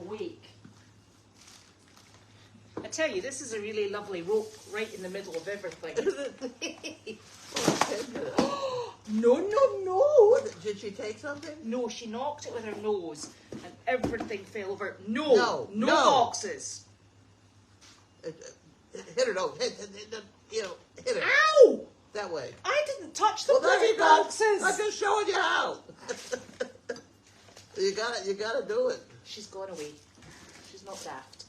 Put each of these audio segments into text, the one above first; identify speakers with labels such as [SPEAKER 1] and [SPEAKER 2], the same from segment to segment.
[SPEAKER 1] awake. I tell you, this is a really lovely rope right in the middle of everything. No, no, no.
[SPEAKER 2] What, did she take something?
[SPEAKER 1] No, she knocked it with her nose and everything fell over. No boxes.
[SPEAKER 2] Hit her nose. Hit her.
[SPEAKER 1] Ow!
[SPEAKER 2] That way.
[SPEAKER 1] I didn't touch the
[SPEAKER 2] Well, there
[SPEAKER 1] bloody
[SPEAKER 2] you go.
[SPEAKER 1] boxes.
[SPEAKER 2] I'm just showing you how. You gotta do it.
[SPEAKER 1] She's gone away. She's not daft.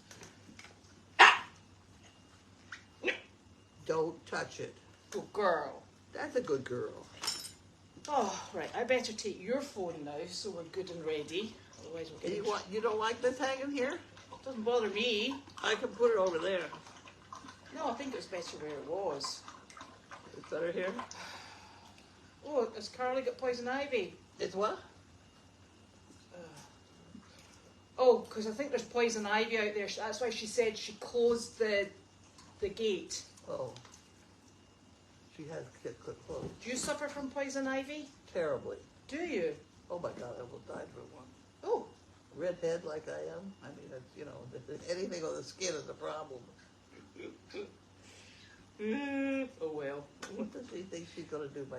[SPEAKER 2] Don't touch it.
[SPEAKER 1] Good girl.
[SPEAKER 2] That's a good girl.
[SPEAKER 1] Oh, right. I better take your phone now, so we're good and ready. Otherwise, we'll get.
[SPEAKER 2] You don't like this hanging here?
[SPEAKER 1] Doesn't bother me.
[SPEAKER 2] I can put it over there.
[SPEAKER 1] No, I think it was better where it was.
[SPEAKER 2] It's better here.
[SPEAKER 1] Oh, has Carly got poison ivy?
[SPEAKER 2] It's what?
[SPEAKER 1] Oh, because I think there's poison ivy out there. That's why she said she closed the gate.
[SPEAKER 2] Oh. She has clothes.
[SPEAKER 1] Do you suffer from poison ivy?
[SPEAKER 2] Terribly.
[SPEAKER 1] Do you?
[SPEAKER 2] Oh my God, I will die for one.
[SPEAKER 1] Oh.
[SPEAKER 2] Redhead like I am. I mean, it's, you know, anything on the skin is a problem.
[SPEAKER 1] Oh well.
[SPEAKER 2] What does she think she's going to do by...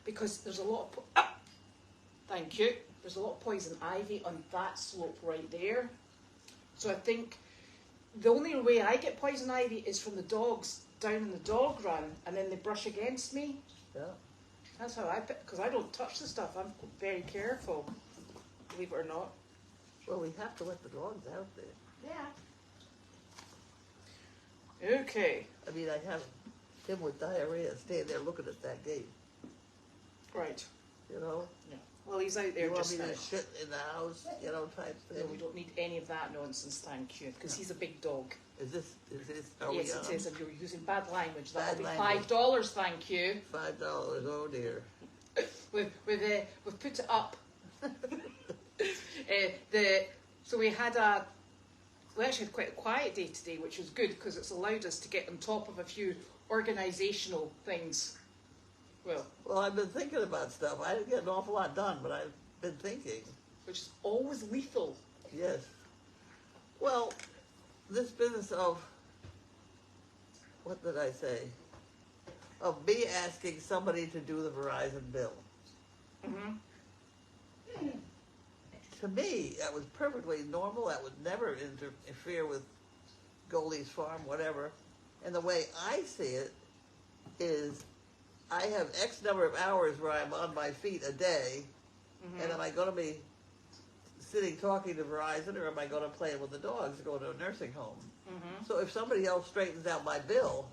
[SPEAKER 1] Because there's a lot of... Thank you. There's a lot of poison ivy on that slope right there. So I think the only way I get poison ivy is from the dogs down in the dog run, and then they brush against me.
[SPEAKER 2] Yeah.
[SPEAKER 1] That's how I pick, because I don't touch the stuff. I'm very careful, believe it or not.
[SPEAKER 2] Well, we have to let the dogs out there.
[SPEAKER 1] Yeah. Okay.
[SPEAKER 2] I mean, I have him with diarrhea staying there looking at that gate.
[SPEAKER 1] Right.
[SPEAKER 2] You know?
[SPEAKER 1] Yeah. Well, he's out there
[SPEAKER 2] you want
[SPEAKER 1] just
[SPEAKER 2] me
[SPEAKER 1] now.
[SPEAKER 2] to shit in the house, you know, type thing?
[SPEAKER 1] No, we don't need any of that nonsense, thank you, because he's a big dog.
[SPEAKER 2] Is this, are
[SPEAKER 1] Yes,
[SPEAKER 2] we
[SPEAKER 1] it is, and you're using bad language. That'll be
[SPEAKER 2] language.
[SPEAKER 1] $5, thank you.
[SPEAKER 2] $5, oh dear.
[SPEAKER 1] We've put it up. So we actually had quite a quiet day today, which was good because it's allowed us to get on top of a few organisational things.
[SPEAKER 2] Well, I've been thinking about stuff. I didn't get an awful lot done, but I've been thinking.
[SPEAKER 1] Which is always lethal.
[SPEAKER 2] Yes. Well, this business of, what did I say? Of me asking somebody to do the Verizon bill.
[SPEAKER 1] Mm-hmm.
[SPEAKER 2] To me, that was perfectly normal. That would never interfere with Goldy's farm, whatever. And the way I see it is I have X number of hours where I'm on my feet a day, and am I going to be sitting talking to Verizon, or am I going to play with the dogs or go to a nursing home? So if somebody else straightens out my bill,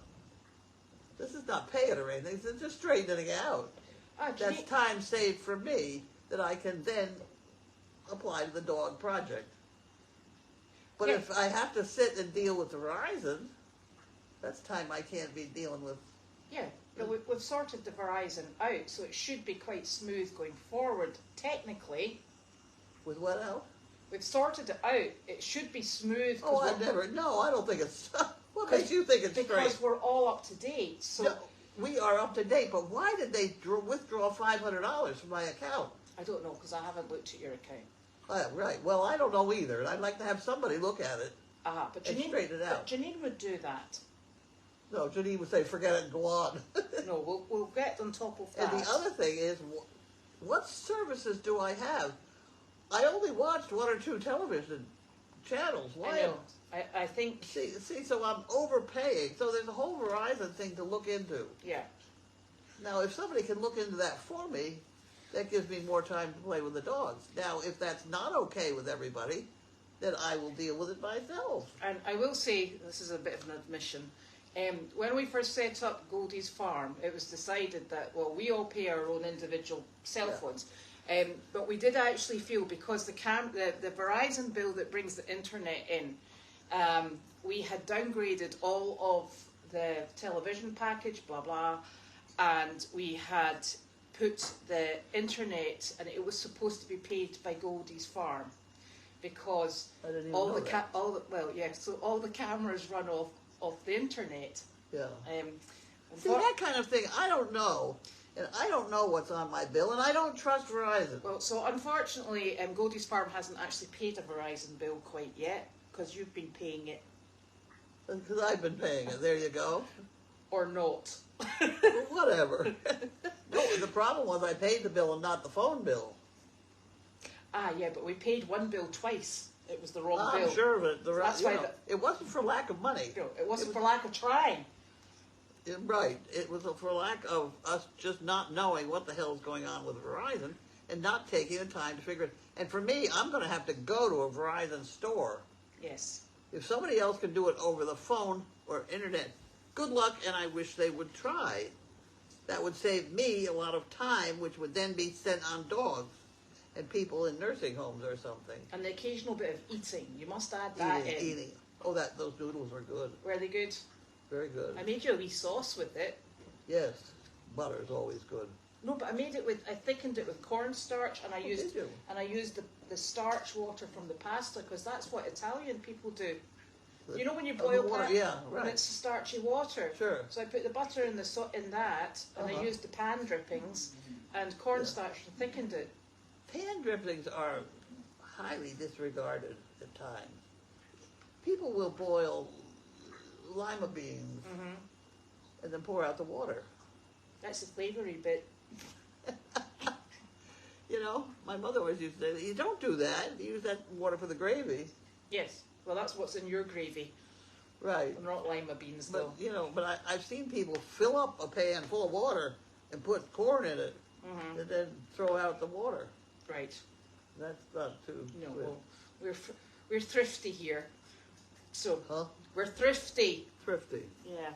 [SPEAKER 2] this is not paying or anything, it's just straightening it out. That's time saved for me that I can then apply to the dog project. But if I have to sit and deal with Verizon, that's time I can't be dealing with.
[SPEAKER 1] Yeah, but we've sorted the Verizon out, so it should be quite smooth going forward, technically.
[SPEAKER 2] With what else?
[SPEAKER 1] We've sorted it out. It should be smooth.
[SPEAKER 2] Oh, I don't think it's... What makes you think it's straight?
[SPEAKER 1] Because we're all up to date. So
[SPEAKER 2] no, we are up to date, but why did they withdraw $500 from my account?
[SPEAKER 1] I don't know, because I haven't looked at your account.
[SPEAKER 2] Right. Well, I don't know either, and I'd like to have somebody look at it
[SPEAKER 1] But
[SPEAKER 2] and straighten it out.
[SPEAKER 1] But Janine would do that.
[SPEAKER 2] No, Janine would say, forget it and go on.
[SPEAKER 1] No, we'll get on top of that.
[SPEAKER 2] And the other thing is, what services do I have? I only watched 1 or 2 television channels. Why?
[SPEAKER 1] I know. I think...
[SPEAKER 2] See, so I'm overpaying. So there's a whole Verizon thing to look into.
[SPEAKER 1] Yeah.
[SPEAKER 2] Now, if somebody can look into that for me, that gives me more time to play with the dogs. Now, if that's not okay with everybody, then I will deal with it myself.
[SPEAKER 1] And I will say, this is a bit of an admission, when we first set up Goldy's farm, it was decided that, well, we all pay our own individual cell phones. But we did actually feel, because the Verizon bill that brings the internet in, we had downgraded all of the television package, blah, blah, and we had put the internet, and it was supposed to be paid by Goldy's farm, because all the cameras run off the internet.
[SPEAKER 2] Yeah. See, that kind of thing, I don't know. And I don't know what's on my bill, and I don't trust Verizon.
[SPEAKER 1] Well, so unfortunately, Goldy's Farm hasn't actually paid a Verizon bill quite yet, because you've been paying it.
[SPEAKER 2] Because I've been paying it. There you go.
[SPEAKER 1] Or not.
[SPEAKER 2] Well, whatever. No, the problem was I paid the bill and not the phone bill.
[SPEAKER 1] Ah, yeah, but we paid one bill twice. It was the wrong
[SPEAKER 2] I'm
[SPEAKER 1] bill.
[SPEAKER 2] sure of it.
[SPEAKER 1] That's why
[SPEAKER 2] it wasn't for lack of money.
[SPEAKER 1] You know, it wasn't for lack of trying.
[SPEAKER 2] Right. It was for lack of us just not knowing what the hell's going on with Verizon and not taking the time to figure it. And for me, I'm going to have to go to a Verizon store.
[SPEAKER 1] Yes.
[SPEAKER 2] If somebody else can do it over the phone or internet, good luck, and I wish they would try. That would save me a lot of time, which would then be spent on dogs and people in nursing homes or something.
[SPEAKER 1] And the occasional bit of eating. You must add that in.
[SPEAKER 2] Eating. Oh, those noodles are good.
[SPEAKER 1] Were they good?
[SPEAKER 2] Very good.
[SPEAKER 1] I made you a wee sauce with it.
[SPEAKER 2] Yes. Butter's always good.
[SPEAKER 1] No, but I thickened it with cornstarch, and I used the starch water from the pasta, because that's what Italian people do. You know when you boil
[SPEAKER 2] water, yeah, right.
[SPEAKER 1] and it's starchy water.
[SPEAKER 2] Sure.
[SPEAKER 1] So I put the butter in that, and I used the pan drippings and cornstarch and thickened it.
[SPEAKER 2] Pan drippings are highly disregarded at times. People will boil lima beans and then pour out the water.
[SPEAKER 1] That's the flavoury bit.
[SPEAKER 2] You know, my mother always used to say, you don't do that. You use that water for the gravy.
[SPEAKER 1] Yes. Well, that's what's in your gravy.
[SPEAKER 2] Right.
[SPEAKER 1] Not lima beans,
[SPEAKER 2] but,
[SPEAKER 1] though.
[SPEAKER 2] You know, but I've seen people fill up a pan full of water and put corn in it and then throw out the water.
[SPEAKER 1] Right.
[SPEAKER 2] That's not too
[SPEAKER 1] No,
[SPEAKER 2] good.
[SPEAKER 1] well, we're thrifty here. So,
[SPEAKER 2] Huh?
[SPEAKER 1] we're thrifty.
[SPEAKER 2] Thrifty.
[SPEAKER 1] Yeah.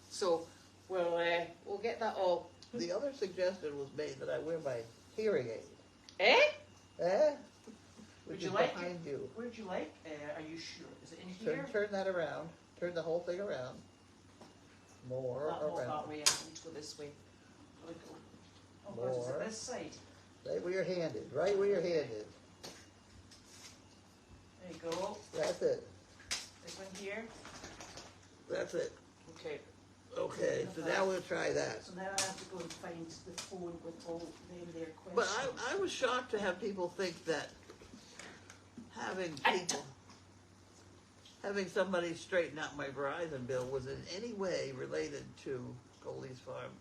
[SPEAKER 1] So, we'll get that all.
[SPEAKER 2] The other suggestion was made that I wear my hearing aid.
[SPEAKER 1] Eh?
[SPEAKER 2] Eh?
[SPEAKER 1] Would
[SPEAKER 2] Which
[SPEAKER 1] you
[SPEAKER 2] is
[SPEAKER 1] like
[SPEAKER 2] behind you.
[SPEAKER 1] Would you like? Are you sure? Is it in here?
[SPEAKER 2] Turn that around. Turn the whole thing around. More
[SPEAKER 1] Not
[SPEAKER 2] around.
[SPEAKER 1] that way. I need to go this way. Oh, God, is it
[SPEAKER 2] More.
[SPEAKER 1] this side?
[SPEAKER 2] Right where you're handed. Right where you're handed.
[SPEAKER 1] There you go.
[SPEAKER 2] That's it.
[SPEAKER 1] This one here.
[SPEAKER 2] That's it.
[SPEAKER 1] Okay.
[SPEAKER 2] Okay, so now we'll try that.
[SPEAKER 1] So now I have to go and find the phone with all them there questions.
[SPEAKER 2] But I was shocked to have people think that having somebody straighten out my Verizon bill was in any way related to Goldy's Farm.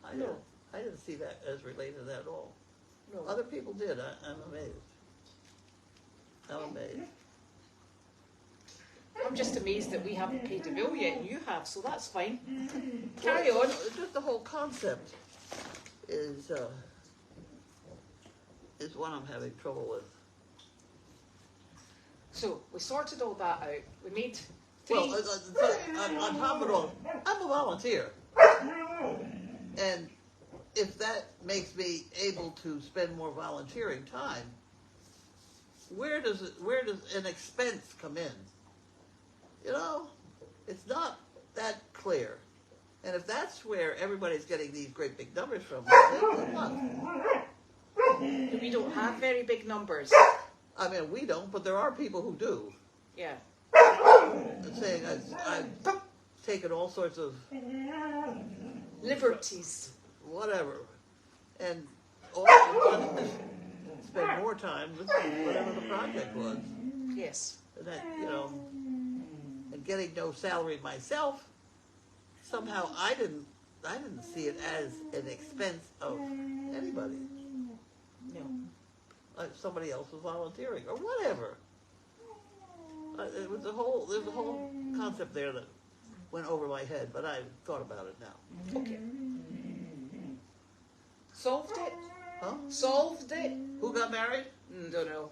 [SPEAKER 2] I didn't see that as related at all.
[SPEAKER 1] No.
[SPEAKER 2] Other people did. I'm amazed. I'm amazed.
[SPEAKER 1] I'm just amazed that we haven't paid a bill yet and you have, so that's fine. Carry on.
[SPEAKER 2] Just the whole concept is one I'm having trouble with.
[SPEAKER 1] So we sorted all that out. We made three.
[SPEAKER 2] Well, on top of it all, I'm a volunteer, and if that makes me able to spend more volunteering time, where does an expense come in? You know, it's not that clear. And if that's where everybody's getting these great big numbers from, then what?
[SPEAKER 1] We don't have very big numbers.
[SPEAKER 2] I mean, we don't, but there are people who do.
[SPEAKER 1] Yeah.
[SPEAKER 2] Saying I've taken all sorts of
[SPEAKER 1] Liberties.
[SPEAKER 2] whatever, and all I've done is spend more time with whatever the project was.
[SPEAKER 1] Yes.
[SPEAKER 2] And that, you know, and getting no salary myself, somehow I didn't see it as an expense of anybody.
[SPEAKER 1] No.
[SPEAKER 2] Somebody else was volunteering or whatever. There's a whole concept there that went over my head, but I've thought about it now.
[SPEAKER 1] Okay. Solved it?
[SPEAKER 2] Huh?
[SPEAKER 1] Solved it?
[SPEAKER 2] Who got married?
[SPEAKER 1] Don't know.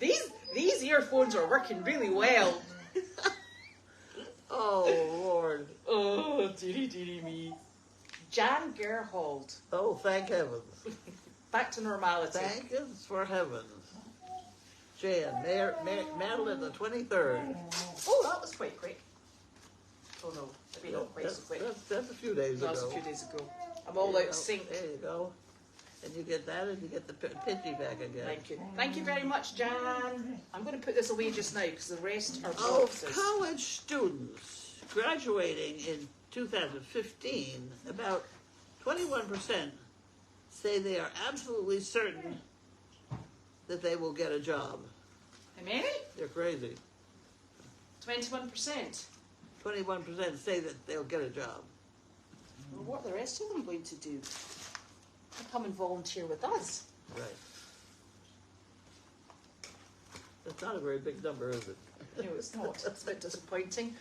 [SPEAKER 1] These earphones are working really well.
[SPEAKER 2] Oh, Lord.
[SPEAKER 1] Oh, dearie me. Jan Gerhold.
[SPEAKER 2] Oh, thank heavens.
[SPEAKER 1] Back to normality.
[SPEAKER 2] Thank us for heavens. Jan, Madeline the 23rd.
[SPEAKER 1] Oh, that was quite quick. Oh no, maybe not quite so quick.
[SPEAKER 2] That's a few days
[SPEAKER 1] That
[SPEAKER 2] ago.
[SPEAKER 1] was a few days ago. I'm all out of sync.
[SPEAKER 2] There you go. And you get that, and you get the Pidgey back again.
[SPEAKER 1] Thank you. Thank you very much, Jan. I'm going to put this away just now because the rest are
[SPEAKER 2] Oh,
[SPEAKER 1] boxes.
[SPEAKER 2] college students graduating in 2015, about 21% say they are absolutely certain that they will get a job.
[SPEAKER 1] How many?
[SPEAKER 2] They're crazy.
[SPEAKER 1] 21%.
[SPEAKER 2] 21% say that they'll get a job.
[SPEAKER 1] Well, what are the rest of them going to do? Come and volunteer with us.
[SPEAKER 2] Right. That's not a very big number, is it?
[SPEAKER 1] No, it's not. It's a bit disappointing.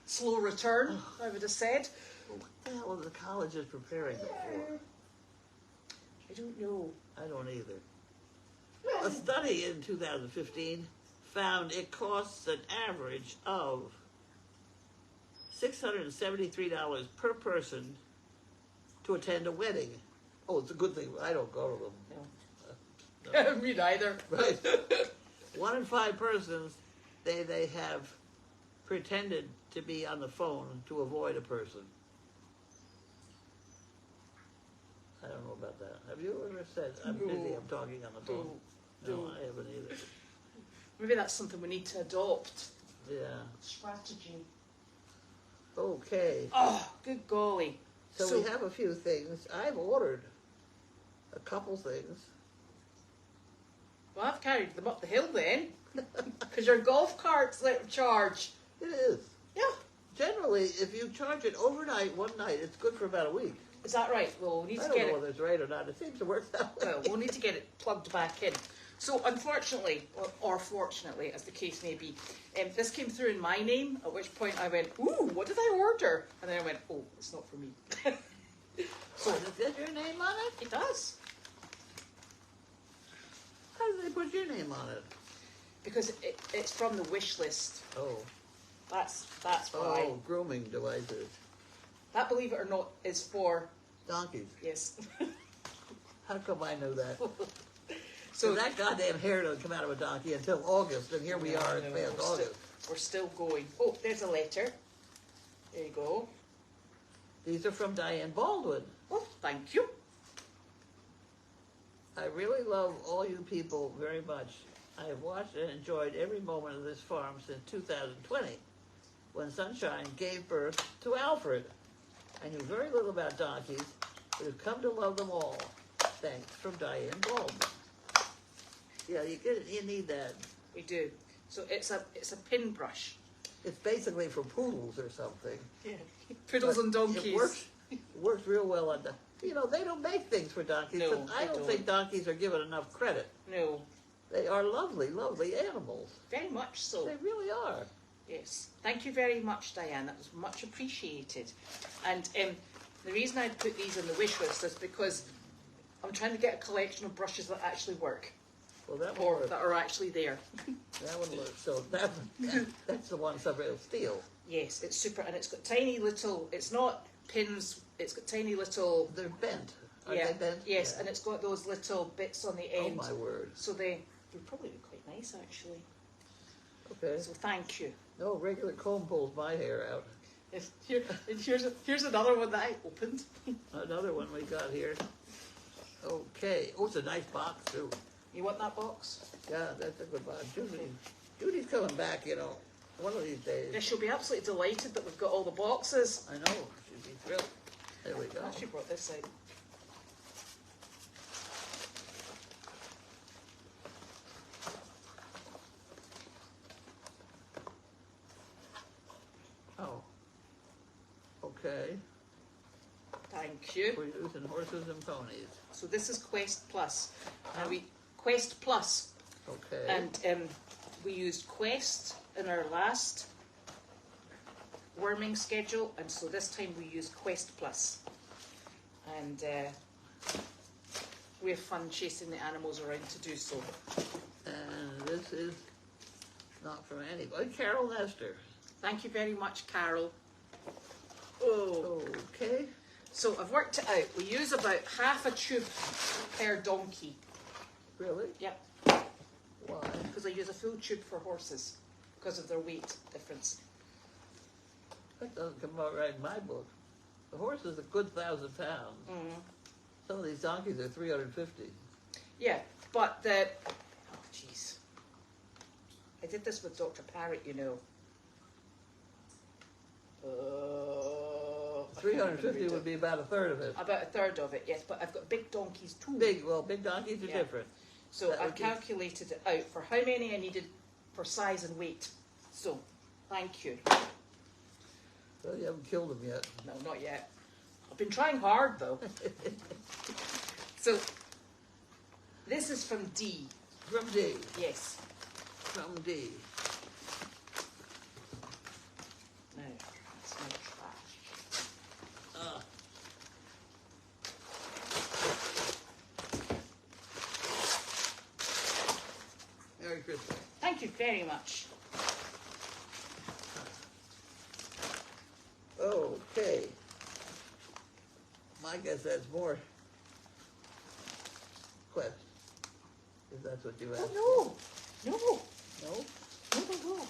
[SPEAKER 1] Slow return, I would have said.
[SPEAKER 2] Well, what the hell are the colleges preparing them for?
[SPEAKER 1] I don't know.
[SPEAKER 2] I don't either. A study in 2015 found it costs an average of $673 per person to attend a wedding. Oh, it's a good thing I don't go to them.
[SPEAKER 1] No. Me neither.
[SPEAKER 2] Right. 1 in 5 persons, they have pretended to be on the phone to avoid a person. I don't know about that. Have you ever said, I'm busy, I'm talking on the phone? No, I haven't either.
[SPEAKER 1] Maybe that's something we need to adopt.
[SPEAKER 2] Yeah.
[SPEAKER 1] Strategy.
[SPEAKER 2] Okay.
[SPEAKER 1] Oh, good golly.
[SPEAKER 2] So we have a few things. I've ordered a couple things.
[SPEAKER 1] Well, I've carried them up the hill then. Because your golf cart's out of charge.
[SPEAKER 2] It is.
[SPEAKER 1] Yeah.
[SPEAKER 2] Generally, if you charge it overnight, one night, it's good for about a week.
[SPEAKER 1] Is that right? Well, we need
[SPEAKER 2] I
[SPEAKER 1] to
[SPEAKER 2] don't
[SPEAKER 1] get
[SPEAKER 2] know
[SPEAKER 1] it.
[SPEAKER 2] whether it's right or not. It seems to work that way.
[SPEAKER 1] Well, we'll need to get it plugged back in. So, unfortunately, or fortunately, as the case may be, this came through in my name, at which point I went, ooh, what did I order? And then I went, oh, it's not for me.
[SPEAKER 2] So, does it get your name on it?
[SPEAKER 1] It does.
[SPEAKER 2] How do they put your name on it?
[SPEAKER 1] Because it's from the wish list.
[SPEAKER 2] Oh.
[SPEAKER 1] That's why.
[SPEAKER 2] Oh, grooming devices.
[SPEAKER 1] That, believe it or not, is for...
[SPEAKER 2] Donkeys.
[SPEAKER 1] Yes.
[SPEAKER 2] How come I know that?
[SPEAKER 1] So
[SPEAKER 2] So that goddamn hair doesn't come out of a donkey until August, and here we are in past August.
[SPEAKER 1] We're still going. Oh, there's a letter. There you go.
[SPEAKER 2] These are from Diane Baldwin.
[SPEAKER 1] Oh, thank you.
[SPEAKER 2] I really love all you people very much. I have watched and enjoyed every moment of this farm since 2020, when Sunshine gave birth to Alfred. I knew very little about donkeys, but have come to love them all. Thanks, from Diane Baldwin. Yeah, you need that.
[SPEAKER 1] We do. So it's a pin brush.
[SPEAKER 2] It's basically for poodles or something.
[SPEAKER 1] Yeah. Poodles and donkeys.
[SPEAKER 2] It works real well on the. You know, they don't make things for donkeys.
[SPEAKER 1] No,
[SPEAKER 2] I don't think donkeys are given enough credit.
[SPEAKER 1] No.
[SPEAKER 2] They are lovely, lovely animals.
[SPEAKER 1] Very much so.
[SPEAKER 2] They really are.
[SPEAKER 1] Yes. Thank you very much, Diane. That was much appreciated. And the reason I put these on the wish list is because I'm trying to get a collection of brushes that actually work.
[SPEAKER 2] Well, that one
[SPEAKER 1] Or
[SPEAKER 2] works.
[SPEAKER 1] that are actually there.
[SPEAKER 2] That one works. So that's the one somebody will steal.
[SPEAKER 1] Yes, it's super. And it's got tiny little, it's not pins, it's got tiny little...
[SPEAKER 2] They're bent. Are
[SPEAKER 1] yeah,
[SPEAKER 2] they bent?
[SPEAKER 1] yes,
[SPEAKER 2] Yeah.
[SPEAKER 1] and it's got those little bits on the
[SPEAKER 2] Oh,
[SPEAKER 1] end.
[SPEAKER 2] my word.
[SPEAKER 1] So they'd probably be quite nice, actually.
[SPEAKER 2] Okay.
[SPEAKER 1] So thank you.
[SPEAKER 2] No, regular comb pulls my hair out.
[SPEAKER 1] Here's another one that I opened.
[SPEAKER 2] Another one we got here. Okay. Oh, it's a nice box, too.
[SPEAKER 1] You want that box?
[SPEAKER 2] Yeah, that's a good box. Judy's coming back, you know, one of these days.
[SPEAKER 1] Yeah, she'll be absolutely delighted that we've got all the boxes.
[SPEAKER 2] I know. She'd be thrilled. There we go.
[SPEAKER 1] I actually brought this out.
[SPEAKER 2] Oh. Okay.
[SPEAKER 1] Thank you.
[SPEAKER 2] We're using horses and ponies.
[SPEAKER 1] So this is Quest Plus. Now Quest Plus.
[SPEAKER 2] Okay.
[SPEAKER 1] And we used Quest in our last worming schedule, and so this time we use Quest Plus. And we have fun chasing the animals around to do so.
[SPEAKER 2] And this is not from anybody. Carol Nestor.
[SPEAKER 1] Thank you very much, Carol. Oh.
[SPEAKER 2] Okay.
[SPEAKER 1] So I've worked it out. We use about half a tube per donkey.
[SPEAKER 2] Really?
[SPEAKER 1] Yep.
[SPEAKER 2] Why?
[SPEAKER 1] Because I use a full tube for horses because of their weight difference.
[SPEAKER 2] That doesn't come out right in my book. The horse is a good 1,000 pounds.
[SPEAKER 1] Mm.
[SPEAKER 2] Some of these donkeys are 350.
[SPEAKER 1] Yeah, but the... Oh, jeez. I did this with Dr. Parrott, you know.
[SPEAKER 2] 350 would be about a third of it.
[SPEAKER 1] About a third of it, yes. But I've got big donkeys too.
[SPEAKER 2] Big donkeys are
[SPEAKER 1] Yeah.
[SPEAKER 2] different.
[SPEAKER 1] So
[SPEAKER 2] That
[SPEAKER 1] I
[SPEAKER 2] would be-
[SPEAKER 1] calculated it out for how many I needed for size and weight. So, thank you.
[SPEAKER 2] Well, you haven't killed them yet.
[SPEAKER 1] No, not yet. I've been trying hard though. So, this is from D.
[SPEAKER 2] From D.
[SPEAKER 1] Yes.
[SPEAKER 2] From D.
[SPEAKER 1] Now, that's my trash.
[SPEAKER 2] Ah. Merry Christmas.
[SPEAKER 1] Thank you very much.
[SPEAKER 2] Okay. My guess that's more questions. If that's what you asked.
[SPEAKER 1] Oh no! No!
[SPEAKER 2] No?
[SPEAKER 1] No, no, no.